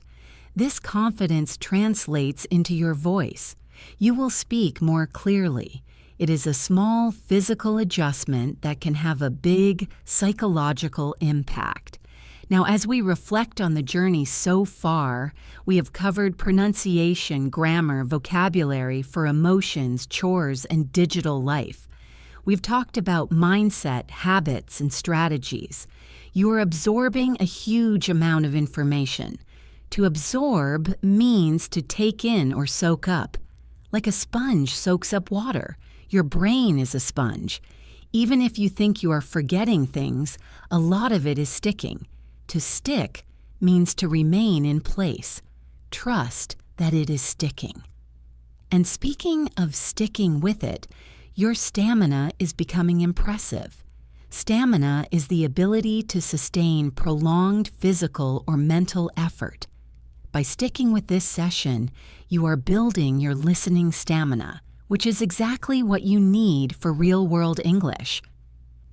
Speaker 1: This confidence translates into your voice. You will speak more clearly. It is a small physical adjustment that can have a big psychological impact. Now, as we reflect on the journey so far, we have covered pronunciation, grammar, vocabulary for emotions, chores, and digital life. We've talked about mindset, habits, and strategies. You are absorbing a huge amount of information. To absorb means to take in or soak up. Like a sponge soaks up water, your brain is a sponge. Even if you think you are forgetting things, a lot of it is sticking. To stick means to remain in place. Trust that it is sticking. And speaking of sticking with it, your stamina is becoming impressive. Stamina is the ability to sustain prolonged physical or mental effort. By sticking with this session, you are building your listening stamina, which is exactly what you need for real-world English.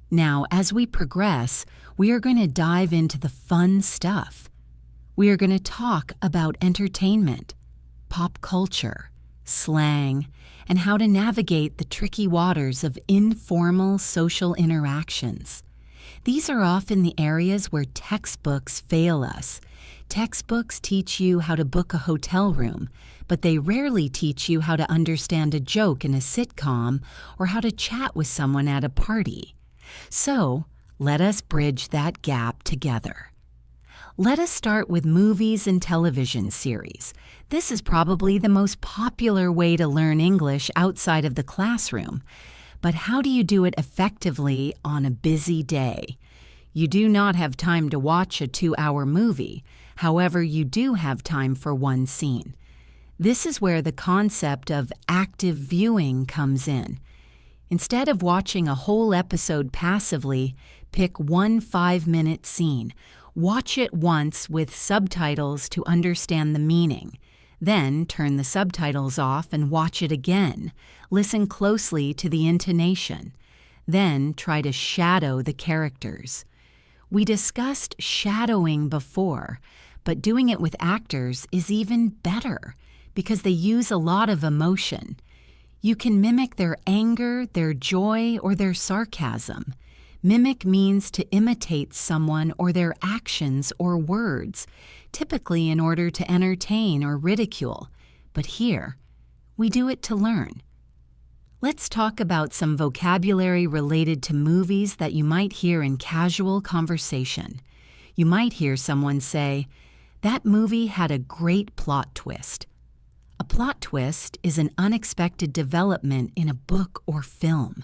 Speaker 1: Now, as we progress, we are going to dive into the fun stuff. We are going to talk about entertainment, pop culture, slang, and how to navigate the tricky waters of informal social interactions. These are often the areas where textbooks fail us. Textbooks teach you how to book a hotel room, but they rarely teach you how to understand a joke in a sitcom or how to chat with someone at a party. So, let us bridge that gap together. Let us start with movies and television series. This is probably the most popular way to learn English outside of the classroom. But how do you do it effectively on a busy day? You do not have time to watch a 2-hour movie. However, you do have time for one scene. This is where the concept of active viewing comes in. Instead of watching a whole episode passively, pick one 5-minute scene. Watch it once with subtitles to understand the meaning. Then turn the subtitles off and watch it again. Listen closely to the intonation. Then try to shadow the characters. We discussed shadowing before, but doing it with actors is even better because they use a lot of emotion. You can mimic their anger, their joy, or their sarcasm. Mimic means to imitate someone or their actions or words, typically in order to entertain or ridicule. But here, we do it to learn. Let's talk about some vocabulary related to movies that you might hear in casual conversation. You might hear someone say, "That movie had a great plot twist." A plot twist is an unexpected development in a book or film.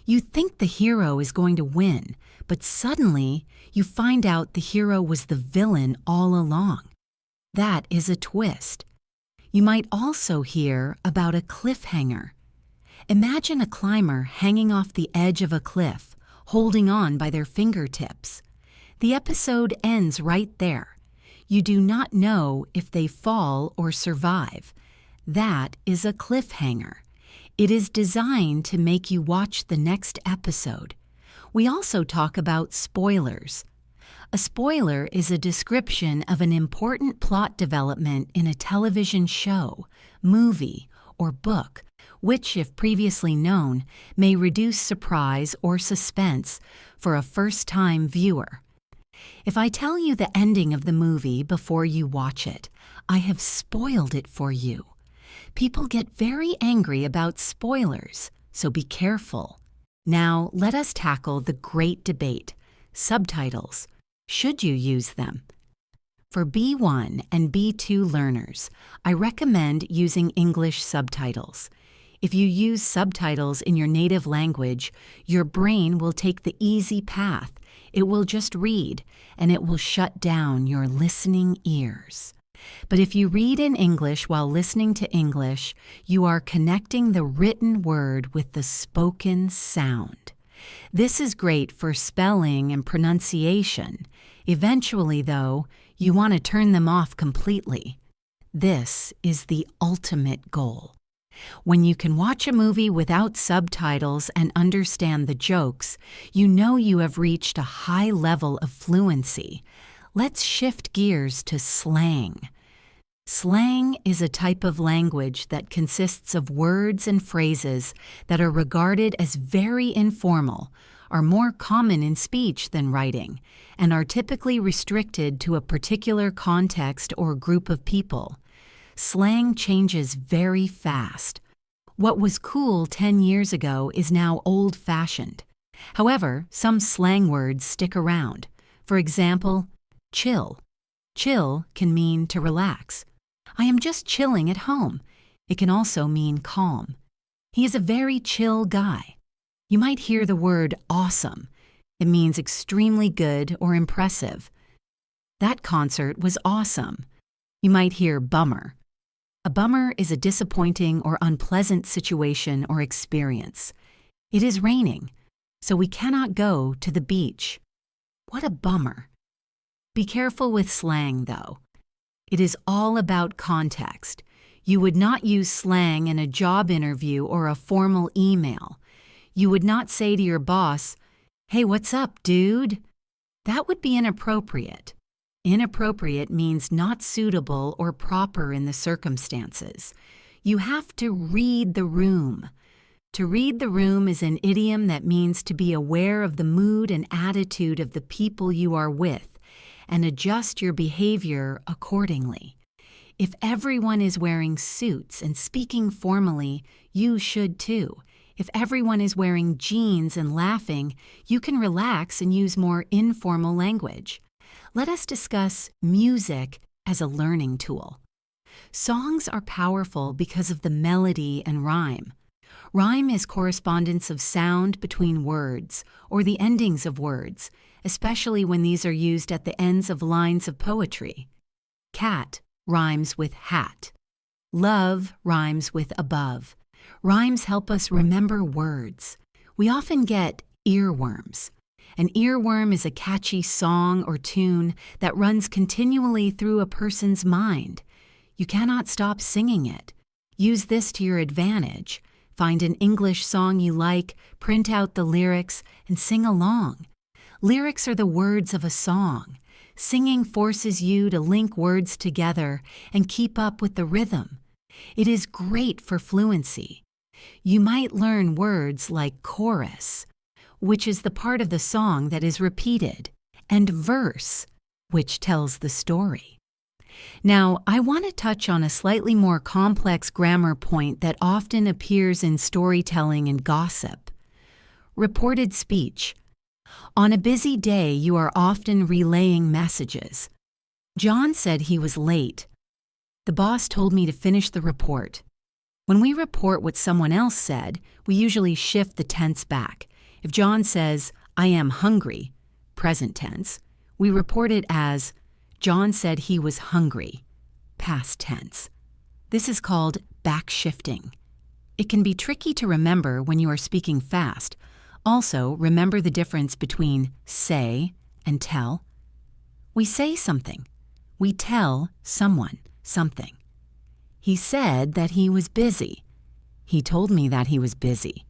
Speaker 1: You think the hero is going to win, but suddenly you find out the hero was the villain all along. That is a twist. You might also hear about a cliffhanger. Imagine a climber hanging off the edge of a cliff, holding on by their fingertips. The episode ends right there. You do not know if they fall or survive. That is a cliffhanger. It is designed to make you watch the next episode. We also talk about spoilers. A spoiler is a description of an important plot development in a television show, movie, or book, which, if previously known, may reduce surprise or suspense for a first-time viewer. If I tell you the ending of the movie before you watch it, I have spoiled it for you. People get very angry about spoilers, so be careful. Now, let us tackle the great debate: subtitles. Should you use them? For B1 and B2 learners, I recommend using English subtitles. If you use subtitles in your native language, your brain will take the easy path. It will just read, and it will shut down your listening ears. But if you read in English while listening to English, you are connecting the written word with the spoken sound. This is great for spelling and pronunciation. Eventually, though, you want to turn them off completely. This is the ultimate goal. When you can watch a movie without subtitles and understand the jokes, you know you have reached a high level of fluency. Let's shift gears to slang. Slang is a type of language that consists of words and phrases that are regarded as very informal, are more common in speech than writing, and are typically restricted to a particular context or group of people. Slang changes very fast. What was cool 10 years ago is now old-fashioned. However, some slang words stick around. For example, chill. Chill can mean to relax. I am just chilling at home. It can also mean calm. He is a very chill guy. You might hear the word awesome. It means extremely good or impressive. That concert was awesome. You might hear bummer. A bummer is a disappointing or unpleasant situation or experience. It is raining, so we cannot go to the beach. What a bummer. Be careful with slang, though. It is all about context. You would not use slang in a job interview or a formal email. You would not say to your boss, "Hey, what's up, dude?" That would be inappropriate. Inappropriate means not suitable or proper in the circumstances. You have to read the room. To read the room is an idiom that means to be aware of the mood and attitude of the people you are with and adjust your behavior accordingly. If everyone is wearing suits and speaking formally, you should too. If everyone is wearing jeans and laughing, you can relax and use more informal language. Let us discuss music as a learning tool. Songs are powerful because of the melody and rhyme. Rhyme is correspondence of sound between words, or the endings of words, especially when these are used at the ends of lines of poetry. Cat rhymes with hat. Love rhymes with above. Rhymes help us remember words. We often get earworms. An earworm is a catchy song or tune that runs continually through a person's mind. You cannot stop singing it. Use this to your advantage. Find an English song you like, print out the lyrics, and sing along. Lyrics are the words of a song. Singing forces you to link words together and keep up with the rhythm. It is great for fluency. You might learn words like chorus, which is the part of the song that is repeated, and verse, which tells the story. Now, I want to touch on a slightly more complex grammar point that often appears in storytelling and gossip. Reported speech. On a busy day, you are often relaying messages. John said he was late. The boss told me to finish the report. When we report what someone else said, we usually shift the tense back. If John says, "I am hungry," present tense, we report it as, "John said he was hungry," past tense. This is called backshifting. It can be tricky to remember when you are speaking fast. Also, remember the difference between say and tell. We say something. We tell someone something. He said that he was busy. He told me that he was busy.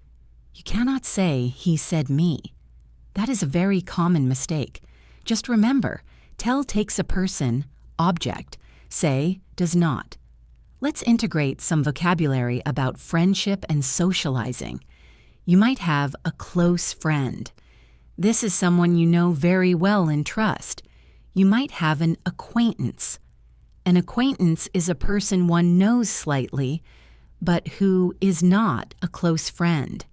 Speaker 1: You cannot say, "He said me." That is a very common mistake. Just remember, tell takes a person, object. Say does not. Let's integrate some vocabulary about friendship and socializing. You might have a close friend. This is someone you know very well and trust. You might have an acquaintance. An acquaintance is a person one knows slightly, but who is not a close friend.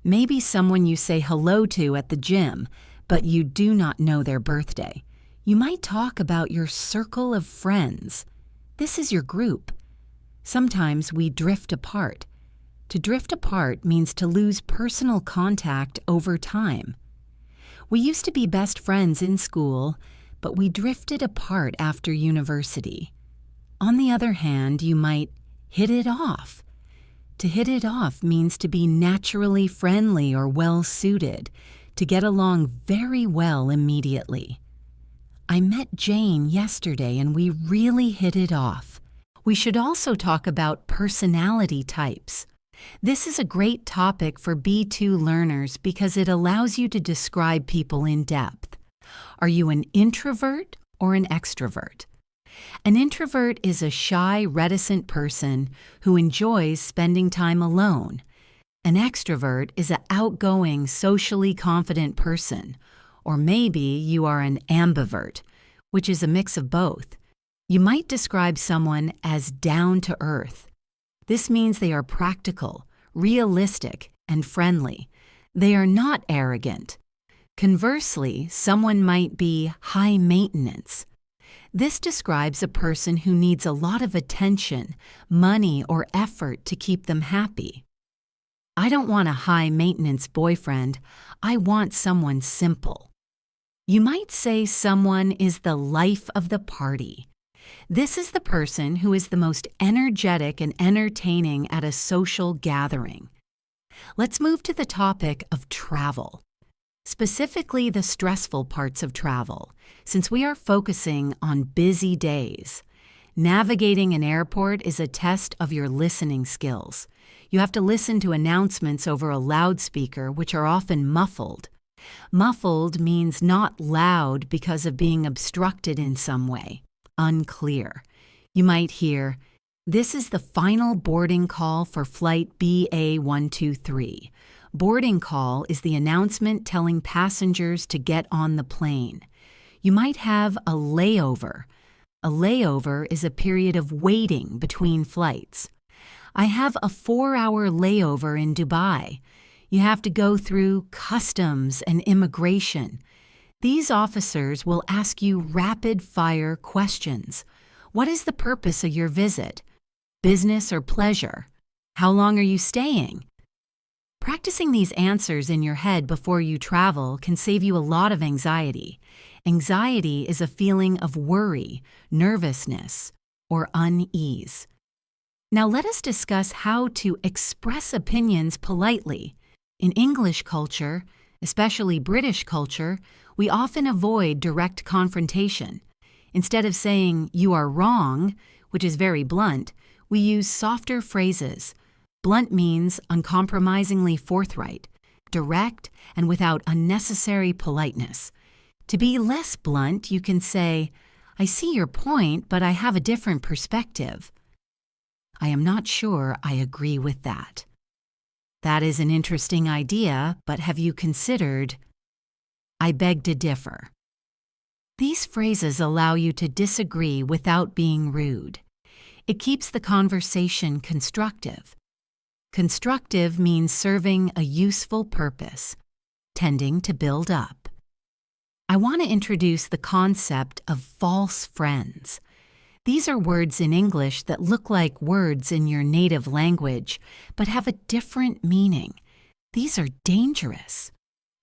Speaker 1: Maybe someone you say hello to at the gym, but you do not know their birthday. You might talk about your circle of friends. This is your group. Sometimes we drift apart. To drift apart means to lose personal contact over time. We used to be best friends in school, but we drifted apart after university. On the other hand, you might hit it off. To hit it off means to be naturally friendly or well-suited, to get along very well immediately. I met Jane yesterday and we really hit it off. We should also talk about personality types. This is a great topic for B2 learners because it allows you to describe people in depth. Are you an introvert or an extrovert? An introvert is a shy, reticent person who enjoys spending time alone. An extrovert is an outgoing, socially confident person. Or maybe you are an ambivert, which is a mix of both. You might describe someone as down to earth. This means they are practical, realistic, and friendly. They are not arrogant. Conversely, someone might be high maintenance. This describes a person who needs a lot of attention, money, or effort to keep them happy. I don't want a high-maintenance boyfriend. I want someone simple. You might say someone is the life of the party. This is the person who is the most energetic and entertaining at a social gathering. Let's move to the topic of travel. Specifically the stressful parts of travel, since we are focusing on busy days. Navigating an airport is a test of your listening skills. You have to listen to announcements over a loudspeaker, which are often muffled. Muffled means not loud because of being obstructed in some way. Unclear. You might hear, "This is the final boarding call for flight BA123. Boarding call is the announcement telling passengers to get on the plane. You might have a layover. A layover is a period of waiting between flights. I have a 4-hour layover in Dubai. You have to go through customs and immigration. These officers will ask you rapid-fire questions. What is the purpose of your visit? Business or pleasure? How long are you staying? Practicing these answers in your head before you travel can save you a lot of anxiety. Anxiety is a feeling of worry, nervousness, or unease. Now let us discuss how to express opinions politely. In English culture, especially British culture, we often avoid direct confrontation. Instead of saying, "You are wrong," which is very blunt, we use softer phrases. Blunt means uncompromisingly forthright, direct, and without unnecessary politeness. To be less blunt, you can say, "I see your point, but I have a different perspective." "I am not sure I agree with that." "That is an interesting idea, but have you considered?" "I beg to differ." These phrases allow you to disagree without being rude. It keeps the conversation constructive. Constructive means serving a useful purpose, tending to build up. I want to introduce the concept of false friends. These are words in English that look like words in your native language, but have a different meaning. These are dangerous.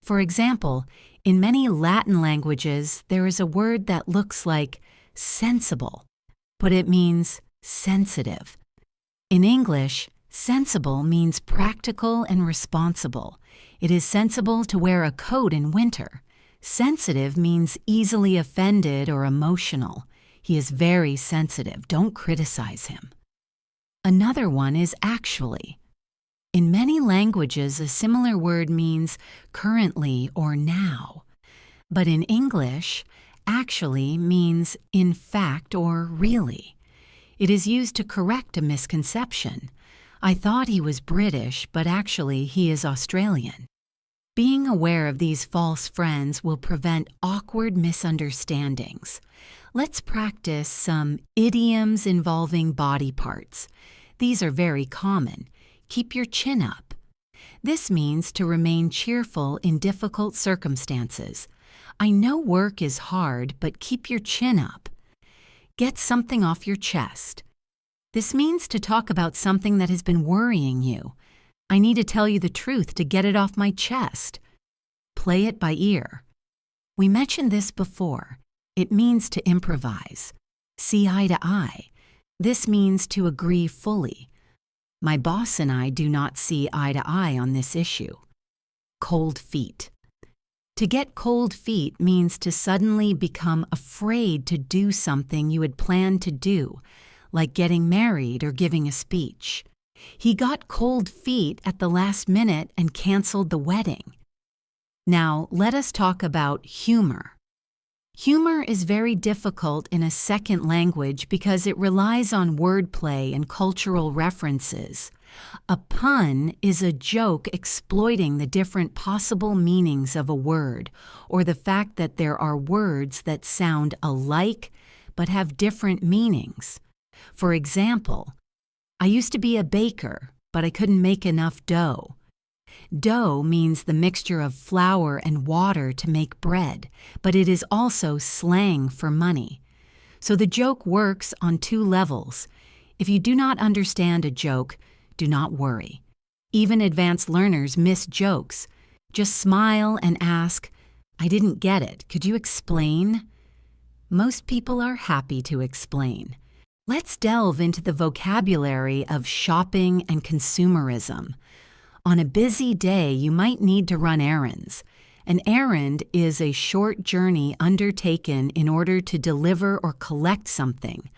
Speaker 1: For example, in many Latin languages, there is a word that looks like sensible, but it means sensitive. In English, sensible means practical and responsible. It is sensible to wear a coat in winter. Sensitive means easily offended or emotional. He is very sensitive. Don't criticize him. Another one is actually. In many languages, a similar word means currently or now. But in English, actually means in fact or really. It is used to correct a misconception. "I thought he was British, but actually he is Australian." Being aware of these false friends will prevent awkward misunderstandings. Let's practice some idioms involving body parts. These are very common. Keep your chin up. This means to remain cheerful in difficult circumstances. "I know work is hard, but keep your chin up." Get something off your chest. This means to talk about something that has been worrying you. "I need to tell you the truth to get it off my chest." Play it by ear. We mentioned this before. It means to improvise. See eye to eye. This means to agree fully. "My boss and I do not see eye to eye on this issue." Cold feet. To get cold feet means to suddenly become afraid to do something you had planned to do, like getting married or giving a speech. He got cold feet at the last minute and canceled the wedding. Now, let us talk about humor. Humor is very difficult in a second language because it relies on wordplay and cultural references. A pun is a joke exploiting the different possible meanings of a word, or the fact that there are words that sound alike but have different meanings. For example, "I used to be a baker, but I couldn't make enough dough." Dough means the mixture of flour and water to make bread, but it is also slang for money. So the joke works on two levels. If you do not understand a joke, do not worry. Even advanced learners miss jokes. Just smile and ask, "I didn't get it. Could you explain?" Most people are happy to explain. Let's delve into the vocabulary of shopping and consumerism. On a busy day, you might need to run errands. An errand is a short journey undertaken in order to deliver or collect something,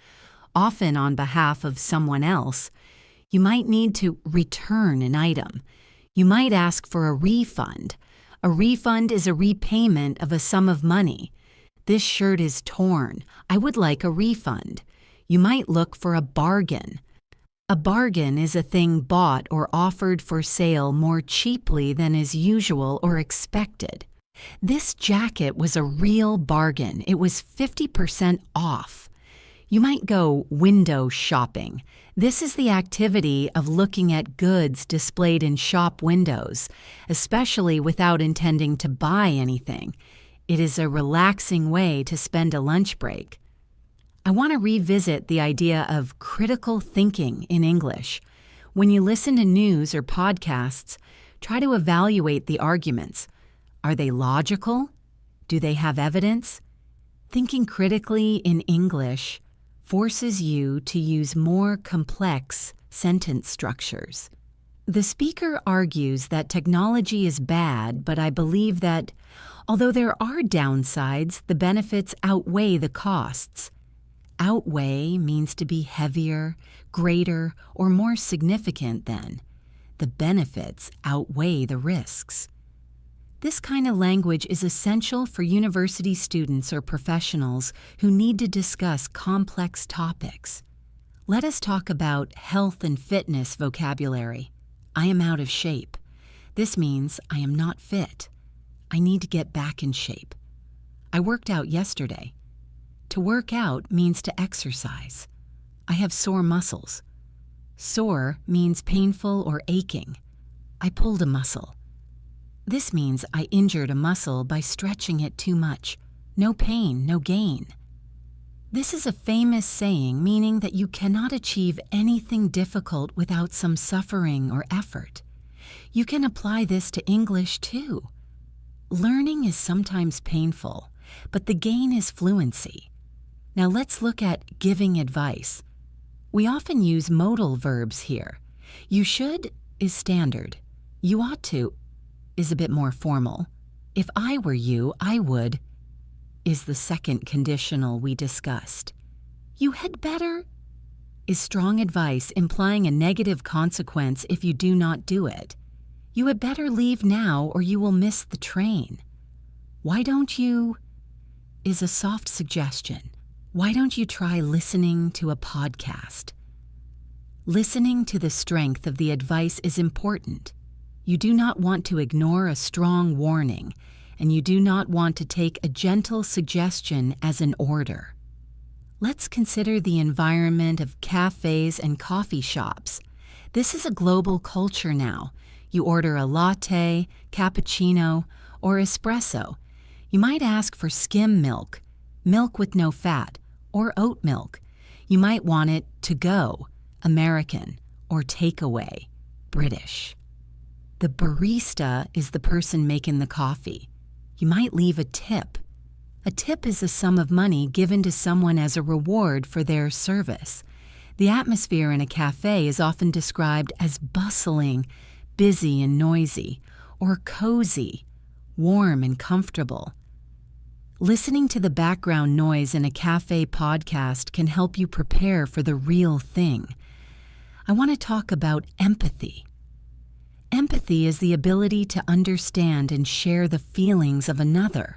Speaker 1: often on behalf of someone else. You might need to return an item. You might ask for a refund. A refund is a repayment of a sum of money. "This shirt is torn. I would like a refund." You might look for a bargain. A bargain is a thing bought or offered for sale more cheaply than is usual or expected. This jacket was a real bargain. It was 50% off. You might go window shopping. This is the activity of looking at goods displayed in shop windows, especially without intending to buy anything. It is a relaxing way to spend a lunch break. I want to revisit the idea of critical thinking in English. When you listen to news or podcasts, try to evaluate the arguments. Are they logical? Do they have evidence? Thinking critically in English forces you to use more complex sentence structures. The speaker argues that technology is bad, but I believe that, although there are downsides, the benefits outweigh the costs. Outweigh means to be heavier, greater, or more significant than. The benefits outweigh the risks. This kind of language is essential for university students or professionals who need to discuss complex topics. Let us talk about health and fitness vocabulary. I am out of shape. This means I am not fit. I need to get back in shape. I worked out yesterday. To work out means to exercise. I have sore muscles. Sore means painful or aching. I pulled a muscle. This means I injured a muscle by stretching it too much. No pain, no gain. This is a famous saying meaning that you cannot achieve anything difficult without some suffering or effort. You can apply this to English too. Learning is sometimes painful, but the gain is fluency. Now let's look at giving advice. We often use modal verbs here. You should is standard. You ought to is a bit more formal. If I were you, I would is the second conditional we discussed. You had better is strong advice implying a negative consequence if you do not do it. You had better leave now or you will miss the train. Why don't you is a soft suggestion. Why don't you try listening to a podcast? Listening to the strength of the advice is important. You do not want to ignore a strong warning, and you do not want to take a gentle suggestion as an order. Let's consider the environment of cafes and coffee shops. This is a global culture now. You order a latte, cappuccino, or espresso. You might ask for skim milk, milk with no fat, or oat milk. You might want it to go, American, or takeaway, British. The barista is the person making the coffee. You might leave a tip. A tip is a sum of money given to someone as a reward for their service. The atmosphere in a cafe is often described as bustling, busy and noisy, or cozy, warm and comfortable. Listening to the background noise in a cafe podcast can help you prepare for the real thing. I want to talk about empathy. Empathy is the ability to understand and share the feelings of another.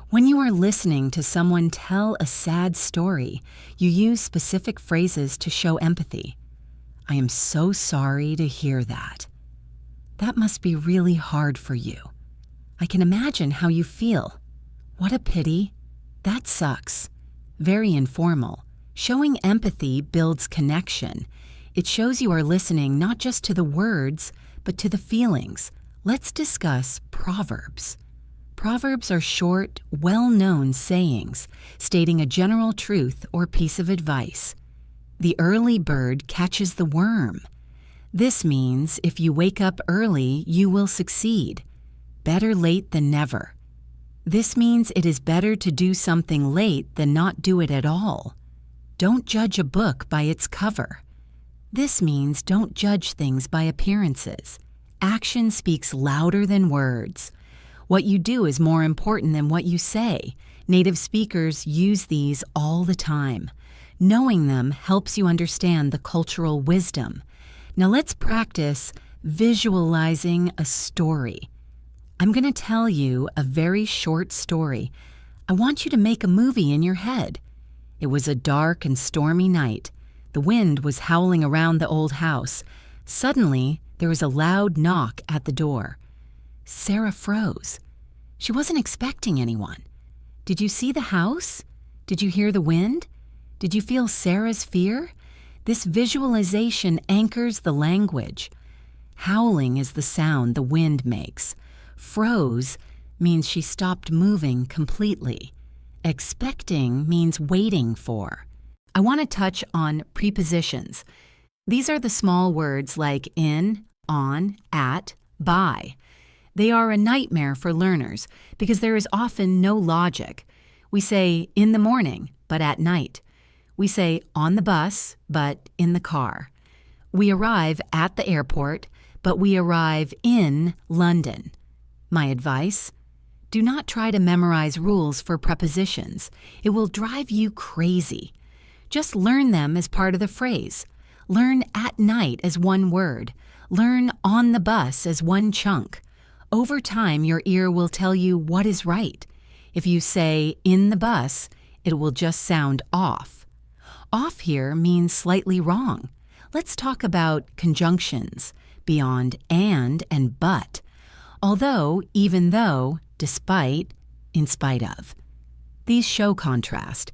Speaker 1: When you are listening to someone tell a sad story, you use specific phrases to show empathy. I am so sorry to hear that. That must be really hard for you. I can imagine how you feel. What a pity. That sucks. Very informal. Showing empathy builds connection. It shows you are listening not just to the words, but to the feelings. Let's discuss proverbs. Proverbs are short, well-known sayings stating a general truth or piece of advice. The early bird catches the worm. This means if you wake up early, you will succeed. Better late than never. This means it is better to do something late than not do it at all. Don't judge a book by its cover. This means don't judge things by appearances. Action speaks louder than words. What you do is more important than what you say. Native speakers use these all the time. Knowing them helps you understand the cultural wisdom. Now let's practice visualizing a story. I'm going to tell you a very short story. I want you to make a movie in your head. It was a dark and stormy night. The wind was howling around the old house. Suddenly, there was a loud knock at the door. Sarah froze. She wasn't expecting anyone. Did you see the house? Did you hear the wind? Did you feel Sarah's fear? This visualization anchors the language. Howling is the sound the wind makes. Froze means she stopped moving completely. Expecting means waiting for. I want to touch on prepositions. These are the small words like in, on, at, by. They are a nightmare for learners because there is often no logic. We say in the morning, but at night. We say on the bus, but in the car. We arrive at the airport, but we arrive in London. My advice? Do not try to memorize rules for prepositions. It will drive you crazy. Just learn them as part of the phrase. Learn at night as one word. Learn on the bus as one chunk. Over time, your ear will tell you what is right. If you say in the bus, it will just sound off. Off here means slightly wrong. Let's talk about conjunctions beyond and but. Although, even though, despite, in spite of. These show contrast.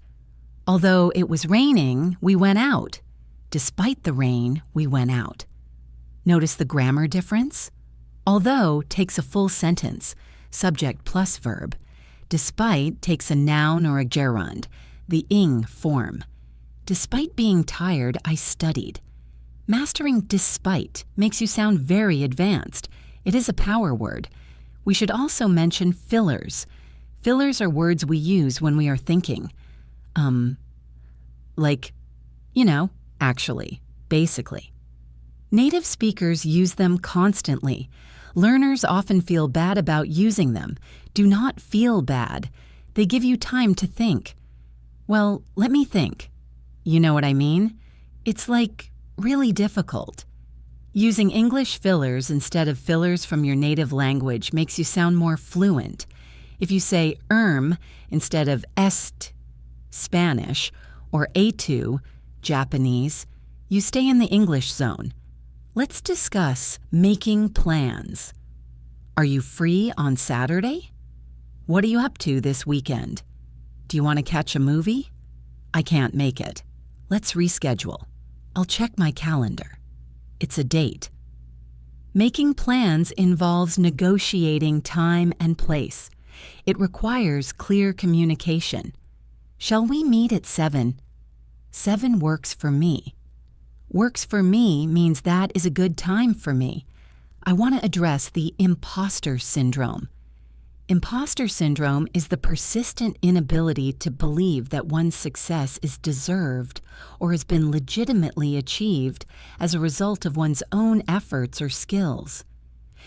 Speaker 1: Although it was raining, we went out. Despite the rain, we went out. Notice the grammar difference? Although takes a full sentence, subject plus verb. Despite takes a noun or a gerund, the ing form. Despite being tired, I studied. Mastering despite makes you sound very advanced. It is a power word. We should also mention fillers. Fillers are words we use when we are thinking. Actually, basically. Native speakers use them constantly. Learners often feel bad about using them. Do not feel bad. They give you time to think. Well, let me think. You know what I mean? It's really difficult. Using English fillers instead of fillers from your native language makes you sound more fluent. If you say instead of est, Spanish, or etu, Japanese, you stay in the English zone. Let's discuss making plans. Are you free on Saturday? What are you up to this weekend? Do you want to catch a movie? I can't make it. Let's reschedule. I'll check my calendar. It's a date. Making plans involves negotiating time and place. It requires clear communication. Shall we meet at 7? 7 works for me. Works for me means that is a good time for me. I want to address the imposter syndrome. Imposter syndrome is the persistent inability to believe that one's success is deserved or has been legitimately achieved as a result of one's own efforts or skills.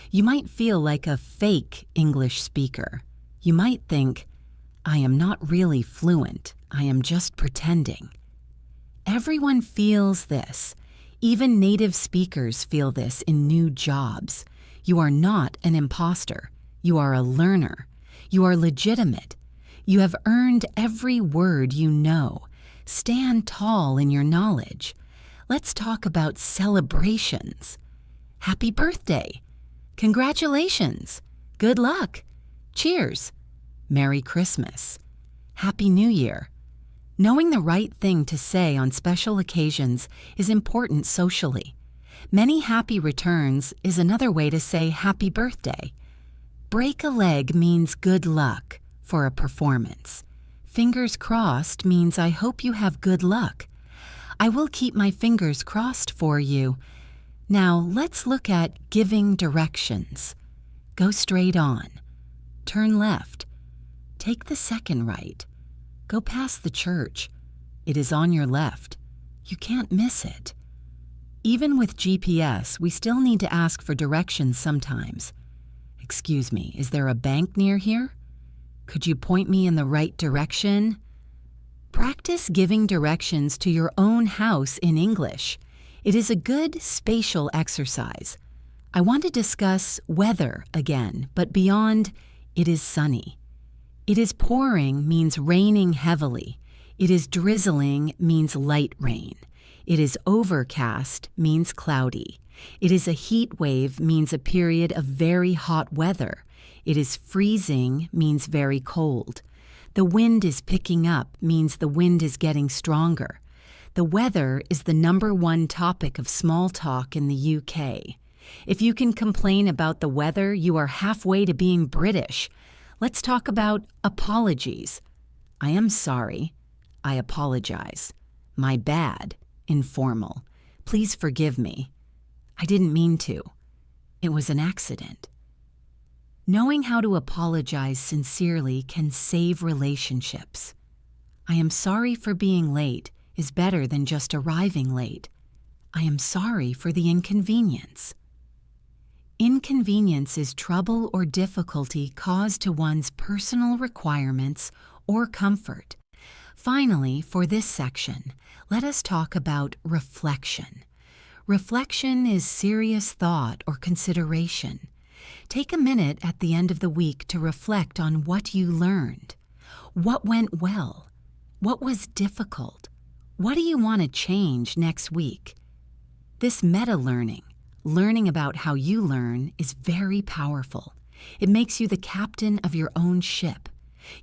Speaker 1: You might feel like a fake English speaker. You might think, I am not really fluent. I am just pretending. Everyone feels this. Even native speakers feel this in new jobs. You are not an imposter. You are a learner. You are legitimate. You have earned every word you know. Stand tall in your knowledge. Let's talk about celebrations. Happy birthday. Congratulations. Good luck. Cheers. Merry Christmas. Happy New Year. Knowing the right thing to say on special occasions is important socially. Many happy returns is another way to say happy birthday. Break a leg means good luck for a performance. Fingers crossed means I hope you have good luck. I will keep my fingers crossed for you. Now let's look at giving directions. Go straight on. Turn left. Take the second right. Go past the church. It is on your left. You can't miss it. Even with GPS, we still need to ask for directions sometimes. Excuse me, is there a bank near here? Could you point me in the right direction? Practice giving directions to your own house in English. It is a good spatial exercise. I want to discuss weather again, but beyond, it is sunny. It is pouring means raining heavily. It is drizzling means light rain. It is overcast means cloudy. It is a heat wave means a period of very hot weather. It is freezing means very cold. The wind is picking up means the wind is getting stronger. The weather is the #1 topic of small talk in the UK. If you can complain about the weather, you are halfway to being British. Let's talk about apologies. I am sorry. I apologize. My bad. Informal. Please forgive me. I didn't mean to. It was an accident. Knowing how to apologize sincerely can save relationships. I am sorry for being late is better than just arriving late. I am sorry for the inconvenience. Inconvenience is trouble or difficulty caused to one's personal requirements or comfort. Finally, for this section, let us talk about reflection. Reflection is serious thought or consideration. Take a minute at the end of the week to reflect on what you learned. What went well? What was difficult? What do you want to change next week? This meta-learning, learning about how you learn, is very powerful. It makes you the captain of your own ship.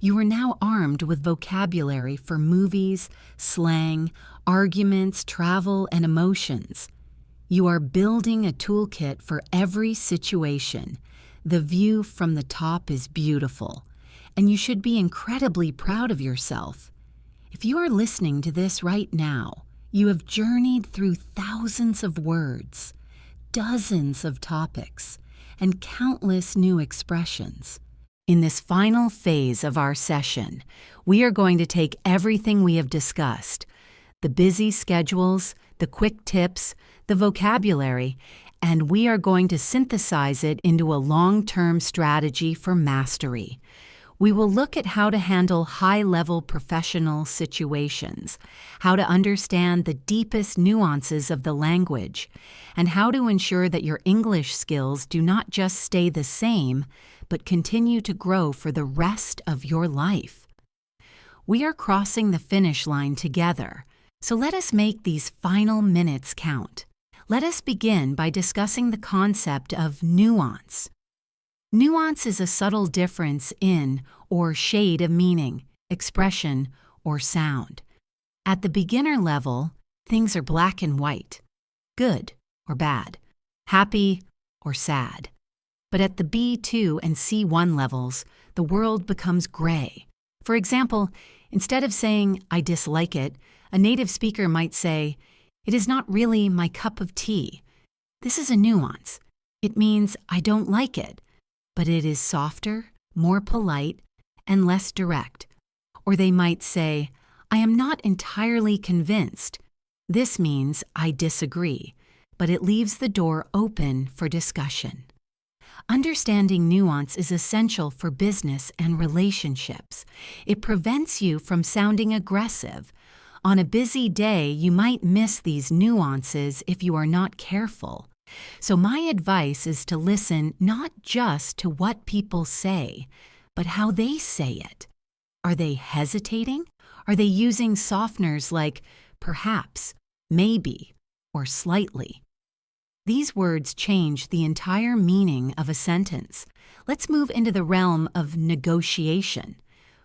Speaker 1: You are now armed with vocabulary for movies, slang, arguments, travel, and emotions. You are building a toolkit for every situation. The view from the top is beautiful, and you should be incredibly proud of yourself. If you are listening to this right now, you have journeyed through thousands of words, dozens of topics, and countless new expressions. In this final phase of our session, we are going to take everything we have discussed, the busy schedules, the quick tips, the vocabulary, and we are going to synthesize it into a long-term strategy for mastery. We will look at how to handle high-level professional situations, how to understand the deepest nuances of the language, and how to ensure that your English skills do not just stay the same, but continue to grow for the rest of your life. We are crossing the finish line together, so let us make these final minutes count. Let us begin by discussing the concept of nuance. Nuance is a subtle difference in or shade of meaning, expression, or sound. At the beginner level, things are black and white, good or bad, happy or sad. But at the B2 and C1 levels, the world becomes gray. For example, instead of saying, "I dislike it," a native speaker might say, "It is not really my cup of tea." This is a nuance. It means I don't like it, but it is softer, more polite, and less direct. Or they might say, "I am not entirely convinced." This means I disagree, but it leaves the door open for discussion. Understanding nuance is essential for business and relationships. It prevents you from sounding aggressive. On a busy day, you might miss these nuances if you are not careful. So my advice is to listen not just to what people say, but how they say it. Are they hesitating? Are they using softeners like perhaps, maybe, or slightly? These words change the entire meaning of a sentence. Let's move into the realm of negotiation.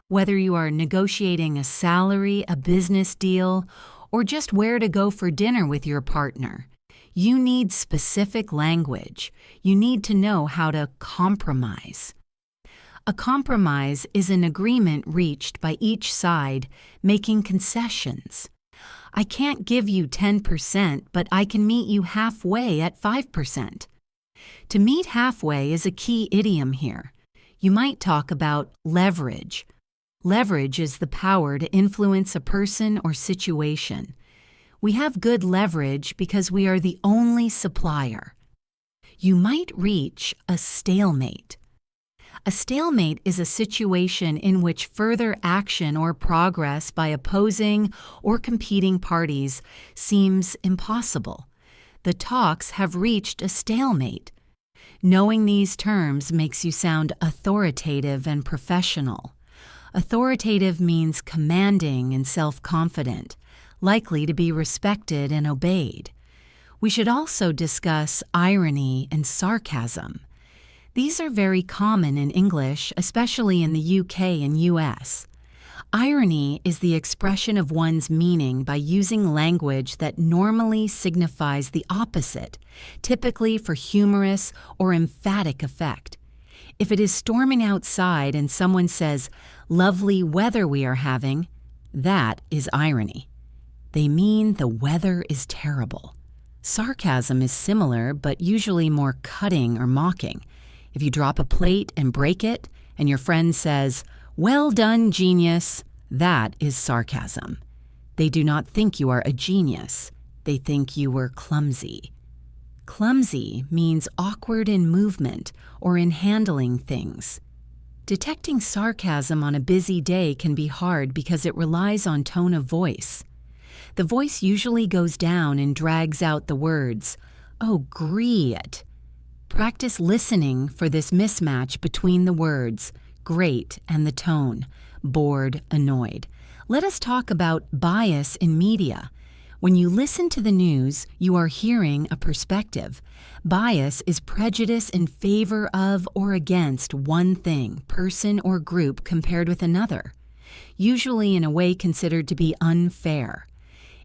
Speaker 1: Whether you are negotiating a salary, a business deal, or just where to go for dinner with your partner, you need specific language. You need to know how to compromise. A compromise is an agreement reached by each side making concessions. I can't give you 10%, but I can meet you halfway at 5%. To meet halfway is a key idiom here. You might talk about leverage. Leverage is the power to influence a person or situation. We have good leverage because we are the only supplier. You might reach a stalemate. A stalemate is a situation in which further action or progress by opposing or competing parties seems impossible. The talks have reached a stalemate. Knowing these terms makes you sound authoritative and professional. Authoritative means commanding and self-confident, likely to be respected and obeyed. We should also discuss irony and sarcasm. These are very common in English, especially in the UK and US. Irony is the expression of one's meaning by using language that normally signifies the opposite, typically for humorous or emphatic effect. If it is storming outside and someone says, "Lovely weather we are having," that is irony. They mean the weather is terrible. Sarcasm is similar, but usually more cutting or mocking. If you drop a plate and break it, and your friend says, "Well done, genius," that is sarcasm. They do not think you are a genius. They think you were clumsy. Clumsy means awkward in movement or in handling things. Detecting sarcasm on a busy day can be hard because it relies on tone of voice. The voice usually goes down and drags out the words, "Oh, great." Practice listening for this mismatch between the words, great, and the tone, bored, annoyed. Let us talk about bias in media. When you listen to the news, you are hearing a perspective. Bias is prejudice in favor of or against one thing, person, or group compared with another, usually in a way considered to be unfair.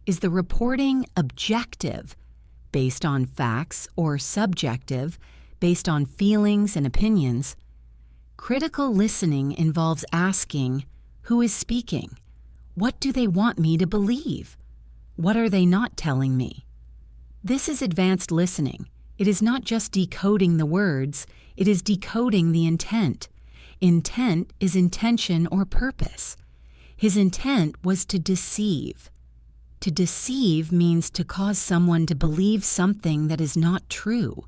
Speaker 1: Is the reporting objective, based on facts, or subjective, based on feelings and opinions? Critical listening involves asking, who is speaking? What do they want me to believe? What are they not telling me? This is advanced listening. It is not just decoding the words, it is decoding the intent. Intent is intention or purpose. His intent was to deceive. To deceive means to cause someone to believe something that is not true.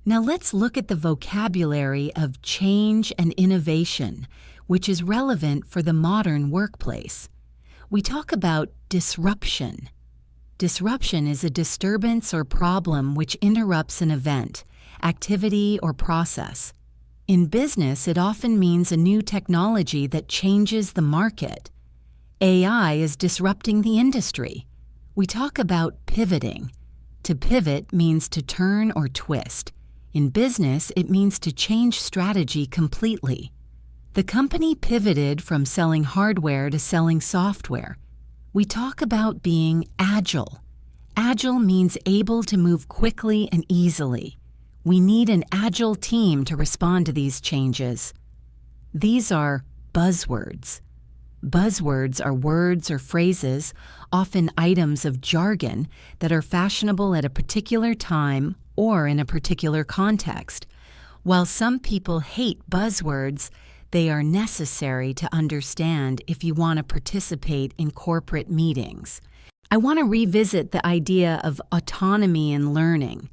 Speaker 1: Now let's look at the vocabulary of change and innovation, which is relevant for the modern workplace. We talk about disruption. Disruption is a disturbance or problem which interrupts an event, activity, or process. In business, it often means a new technology that changes the market. AI is disrupting the industry. We talk about pivoting. To pivot means to turn or twist. In business, it means to change strategy completely. The company pivoted from selling hardware to selling software. We talk about being agile. Agile means able to move quickly and easily. We need an agile team to respond to these changes. These are buzzwords. Buzzwords are words or phrases, often items of jargon, that are fashionable at a particular time or in a particular context. While some people hate buzzwords, they are necessary to understand if you want to participate in corporate meetings. I want to revisit the idea of autonomy in learning.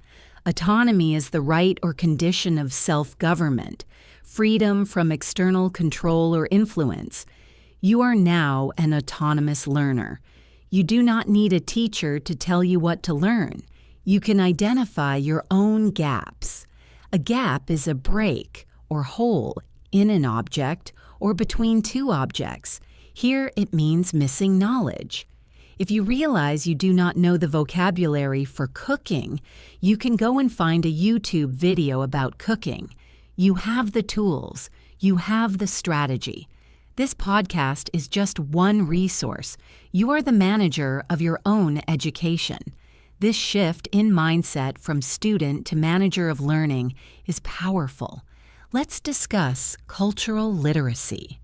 Speaker 1: Autonomy is the right or condition of self-government, freedom from external control or influence. You are now an autonomous learner. You do not need a teacher to tell you what to learn. You can identify your own gaps. A gap is a break or hole in an object or between two objects. Here it means missing knowledge. If you realize you do not know the vocabulary for cooking, you can go and find a YouTube video about cooking. You have the tools. You have the strategy. This podcast is just one resource. You are the manager of your own education. This shift in mindset from student to manager of learning is powerful. Let's discuss cultural literacy.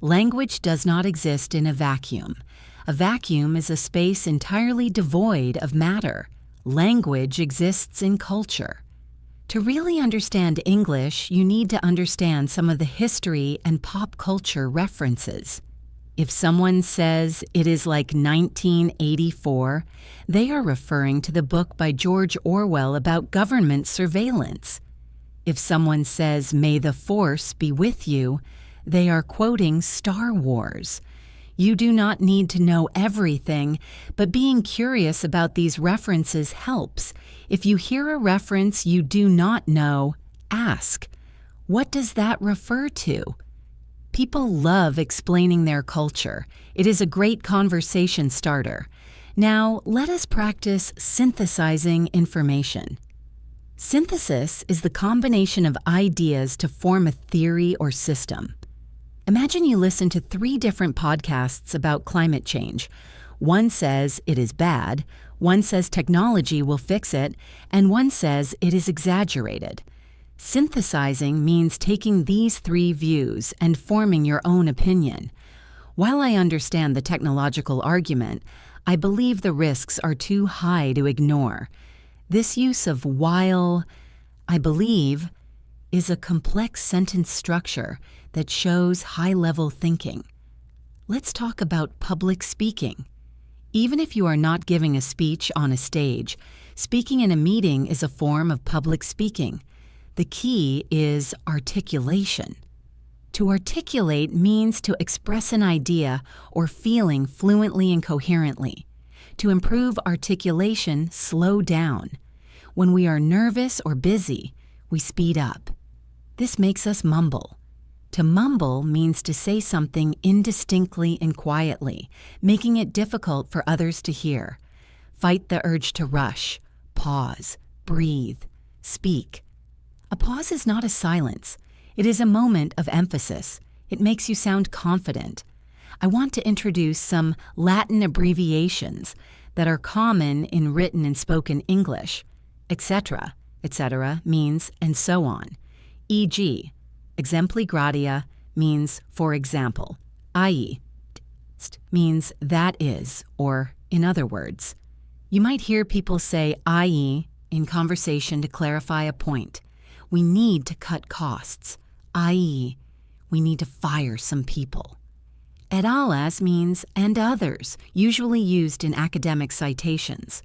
Speaker 1: Language does not exist in a vacuum. A vacuum is a space entirely devoid of matter. Language exists in culture. To really understand English, you need to understand some of the history and pop culture references. If someone says it is like 1984, they are referring to the book by George Orwell about government surveillance. If someone says, "May the Force be with you," they are quoting Star Wars. You do not need to know everything, but being curious about these references helps. If you hear a reference you do not know, ask, what does that refer to? People love explaining their culture. It is a great conversation starter. Now, let us practice synthesizing information. Synthesis is the combination of ideas to form a theory or system. Imagine you listen to 3 different podcasts about climate change. One says it is bad, one says technology will fix it, and one says it is exaggerated. Synthesizing means taking these 3 views and forming your own opinion. While I understand the technological argument, I believe the risks are too high to ignore. This use of while, I believe, is a complex sentence structure that shows high-level thinking. Let's talk about public speaking. Even if you are not giving a speech on a stage, speaking in a meeting is a form of public speaking. The key is articulation. To articulate means to express an idea or feeling fluently and coherently. To improve articulation, slow down. When we are nervous or busy, we speed up. This makes us mumble. To mumble means to say something indistinctly and quietly, making it difficult for others to hear. Fight the urge to rush, pause, breathe, speak. A pause is not a silence. It is a moment of emphasis. It makes you sound confident. I want to introduce some Latin abbreviations that are common in written and spoken English. Etc., etc. means and so on. E.g., exempli gratia means for example, i.e., means that is, or in other words. You might hear people say i.e. in conversation to clarify a point. We need to cut costs, i.e., we need to fire some people. Et alas means and others, usually used in academic citations.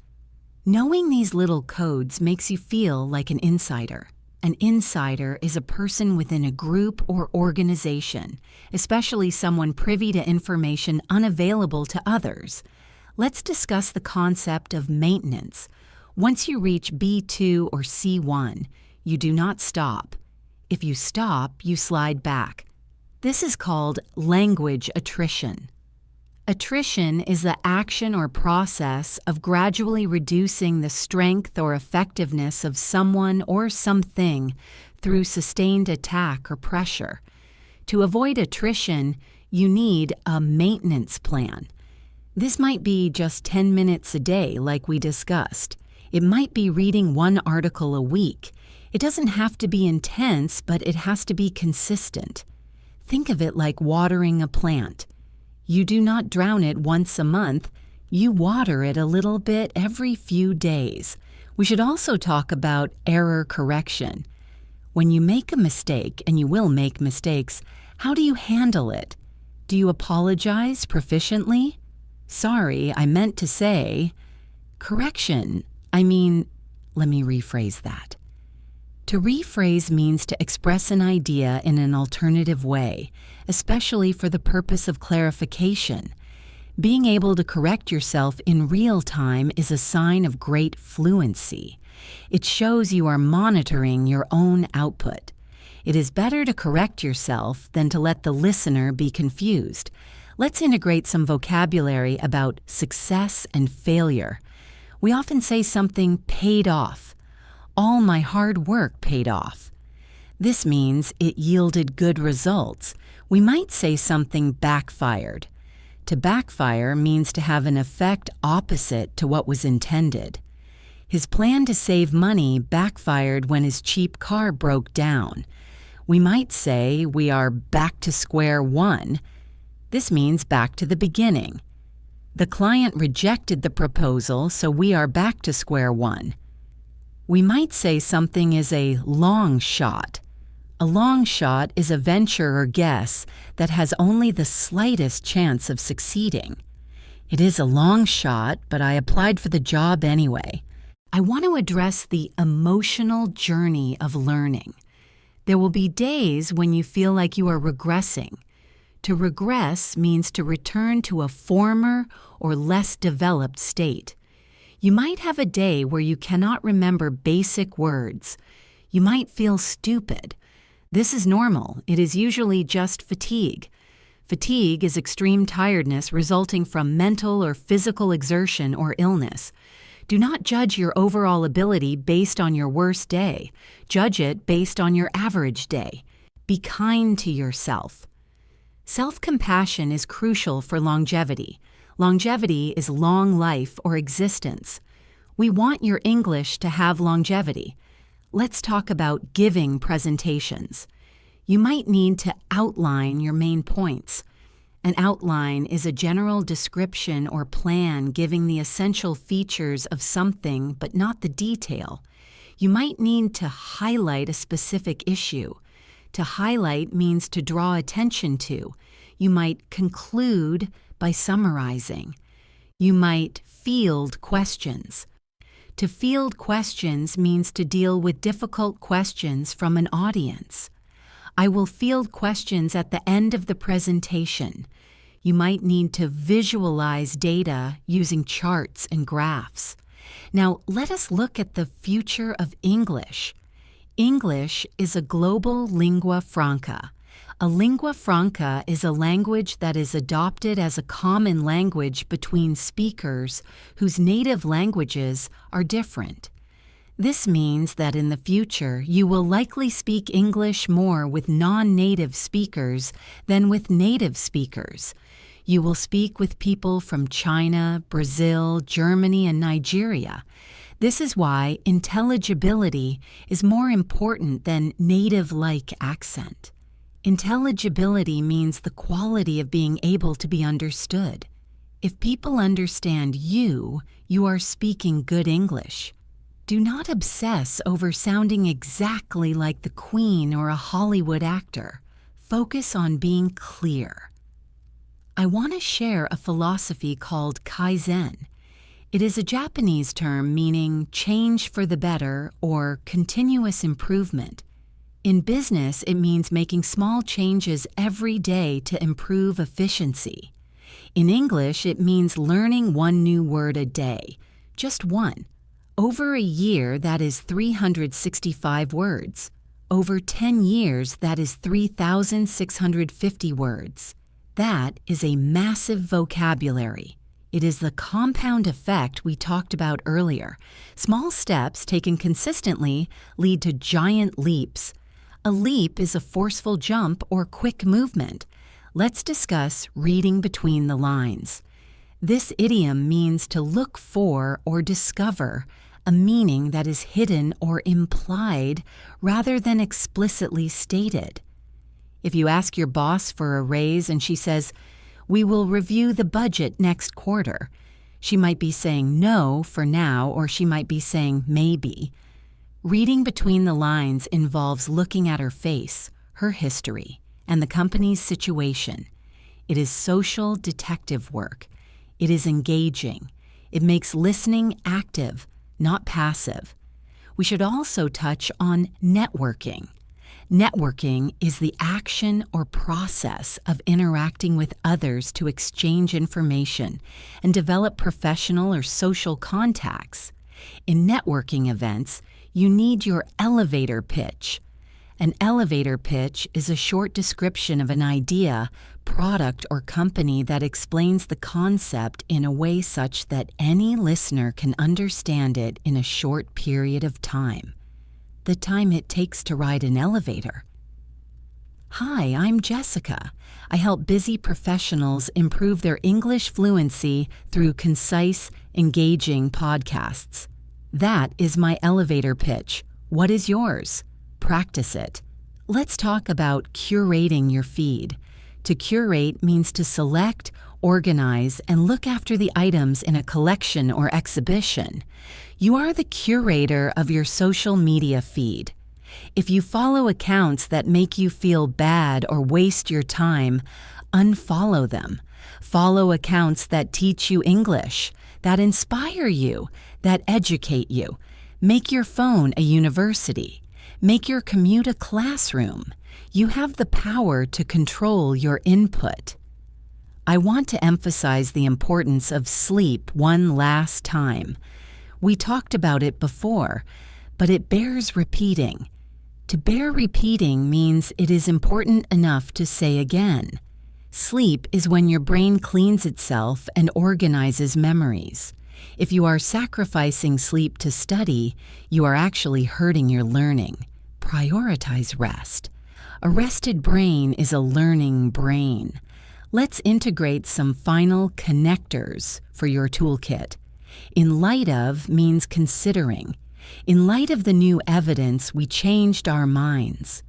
Speaker 1: Knowing these little codes makes you feel like an insider. An insider is a person within a group or organization, especially someone privy to information unavailable to others. Let's discuss the concept of maintenance. Once you reach B2 or C1, you do not stop. If you stop, you slide back. This is called language attrition. Attrition is the action or process of gradually reducing the strength or effectiveness of someone or something through sustained attack or pressure. To avoid attrition, you need a maintenance plan. This might be just 10 minutes a day, like we discussed. It might be reading one article a week. It doesn't have to be intense, but it has to be consistent. Think of it like watering a plant. You do not drown it once a month. You water it a little bit every few days. We should also talk about error correction. When you make a mistake, and you will make mistakes, how do you handle it? Do you apologize proficiently? Sorry, I meant to say. Correction. Let me rephrase that. To rephrase means to express an idea in an alternative way, especially for the purpose of clarification. Being able to correct yourself in real time is a sign of great fluency. It shows you are monitoring your own output. It is better to correct yourself than to let the listener be confused. Let's integrate some vocabulary about success and failure. We often say something paid off. All my hard work paid off. This means it yielded good results. We might say something backfired. To backfire means to have an effect opposite to what was intended. His plan to save money backfired when his cheap car broke down. We might say we are back to square one. This means back to the beginning. The client rejected the proposal, so we are back to square one. We might say something is a long shot. A long shot is a venture or guess that has only the slightest chance of succeeding. It is a long shot, but I applied for the job anyway. I want to address the emotional journey of learning. There will be days when you feel like you are regressing. To regress means to return to a former or less developed state. You might have a day where you cannot remember basic words. You might feel stupid. This is normal. It is usually just fatigue. Fatigue is extreme tiredness resulting from mental or physical exertion or illness. Do not judge your overall ability based on your worst day. Judge it based on your average day. Be kind to yourself. Self-compassion is crucial for longevity. Longevity is long life or existence. We want your English to have longevity. Let's talk about giving presentations. You might need to outline your main points. An outline is a general description or plan giving the essential features of something but not the detail. You might need to highlight a specific issue. To highlight means to draw attention to. You might conclude by summarizing. You might field questions. To field questions means to deal with difficult questions from an audience. I will field questions at the end of the presentation. You might need to visualize data using charts and graphs. Now, let us look at the future of English. English is a global lingua franca. A lingua franca is a language that is adopted as a common language between speakers whose native languages are different. This means that in the future, you will likely speak English more with non-native speakers than with native speakers. You will speak with people from China, Brazil, Germany, and Nigeria. This is why intelligibility is more important than native-like accent. Intelligibility means the quality of being able to be understood. If people understand you, you are speaking good English. Do not obsess over sounding exactly like the Queen or a Hollywood actor. Focus on being clear. I want to share a philosophy called Kaizen. It is a Japanese term meaning change for the better or continuous improvement. In business, it means making small changes every day to improve efficiency. In English, it means learning one new word a day, just one. Over a year, that is 365 words. Over 10 years, that is 3,650 words. That is a massive vocabulary. It is the compound effect we talked about earlier. Small steps taken consistently lead to giant leaps. A leap is a forceful jump or quick movement. Let's discuss reading between the lines. This idiom means to look for or discover a meaning that is hidden or implied rather than explicitly stated. If you ask your boss for a raise and she says, "We will review the budget next quarter," she might be saying no for now, or she might be saying maybe. Reading between the lines involves looking at her face, her history, and the company's situation. It is social detective work. It is engaging. It makes listening active, not passive. We should also touch on networking. Networking is the action or process of interacting with others to exchange information and develop professional or social contacts. In networking events, you need your elevator pitch. An elevator pitch is a short description of an idea, product, or company that explains the concept in a way such that any listener can understand it in a short period of time. The time it takes to ride an elevator. Hi, I'm Jessica. I help busy professionals improve their English fluency through concise, engaging podcasts. That is my elevator pitch. What is yours? Practice it. Let's talk about curating your feed. To curate means to select, organize, and look after the items in a collection or exhibition. You are the curator of your social media feed. If you follow accounts that make you feel bad or waste your time, unfollow them. Follow accounts that teach you English, that inspire you, that educate you. Make your phone a university. Make your commute a classroom. You have the power to control your input. I want to emphasize the importance of sleep one last time. We talked about it before, but it bears repeating. To bear repeating means it is important enough to say again. Sleep is when your brain cleans itself and organizes memories. If you are sacrificing sleep to study, you are actually hurting your learning. Prioritize rest. A rested brain is a learning brain. Let's integrate some final connectors for your toolkit. In light of means considering. In light of the new evidence, we changed our minds.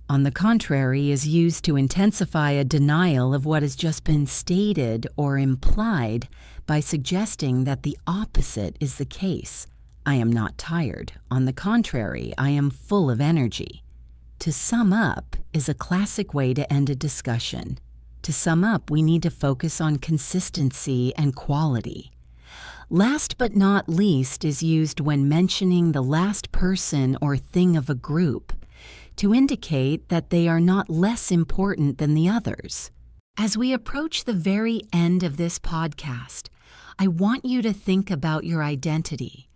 Speaker 1: On the contrary is used to intensify a denial of what has just been stated or implied by suggesting that the opposite is the case. I am not tired. On the contrary, I am full of energy. To sum up is a classic way to end a discussion. To sum up, we need to focus on consistency and quality. Last but not least is used when mentioning the last person or thing of a group. to indicate that they are not less important than the others. As we approach the very end of this podcast, I want you to think about your identity.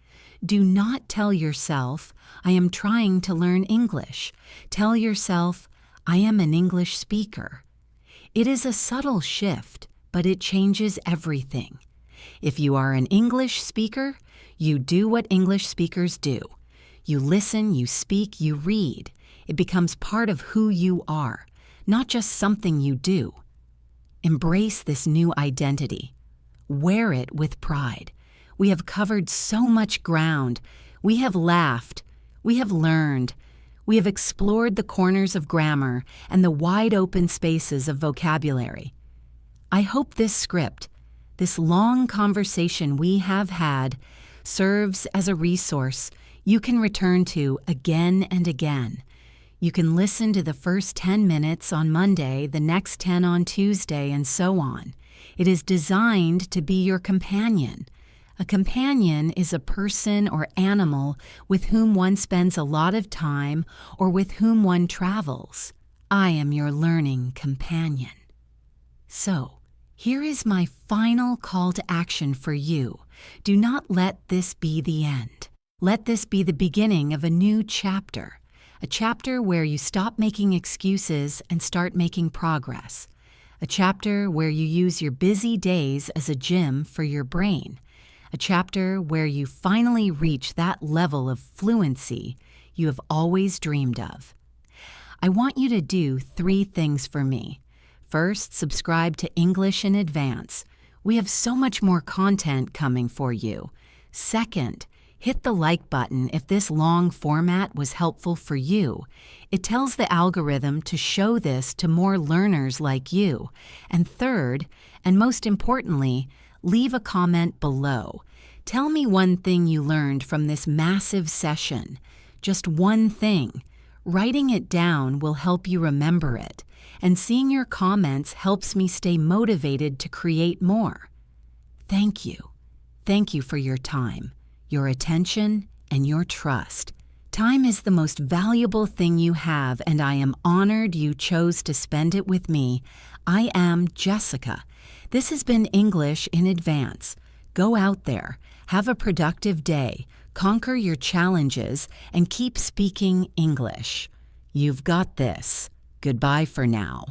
Speaker 1: Do not tell yourself, I am trying to learn English. Tell yourself, I am an English speaker. It is a subtle shift, but it changes everything. If you are an English speaker, you do what English speakers do. You listen, you speak, you read. It becomes part of who you are, not just something you do. Embrace this new identity. Wear it with pride. We have covered so much ground. We have laughed. We have learned. We have explored the corners of grammar and the wide open spaces of vocabulary. I hope this script, this long conversation we have had, serves as a resource you can return to again and again. You can listen to the first 10 minutes on Monday, the next 10 on Tuesday, and so on. It is designed to be your companion. A companion is a person or animal with whom one spends a lot of time or with whom one travels. I am your learning companion. So, here is my final call to action for you. Do not let this be the end. Let this be the beginning of a new chapter, a chapter where you stop making excuses and start making progress, a chapter where you use your busy days as a gym for your brain, a chapter where you finally reach that level of fluency you have always dreamed of. I want you to do 3 things for me. First, subscribe to English in Advance. We have so much more content coming for you. Second, hit the like button if this long format was helpful for you. It tells the algorithm to show this to more learners like you. And third, and most importantly, leave a comment below. Tell me one thing you learned from this massive session. Just one thing. Writing it down will help you remember it, and seeing your comments helps me stay motivated to create more. Thank you. Thank you for your time, your attention, and your trust. Time is the most valuable thing you have, and I am honored you chose to spend it with me. I am Jessica. This has been English in Advance. Go out there, have a productive day, conquer your challenges, and keep speaking English. You've got this. Goodbye for now.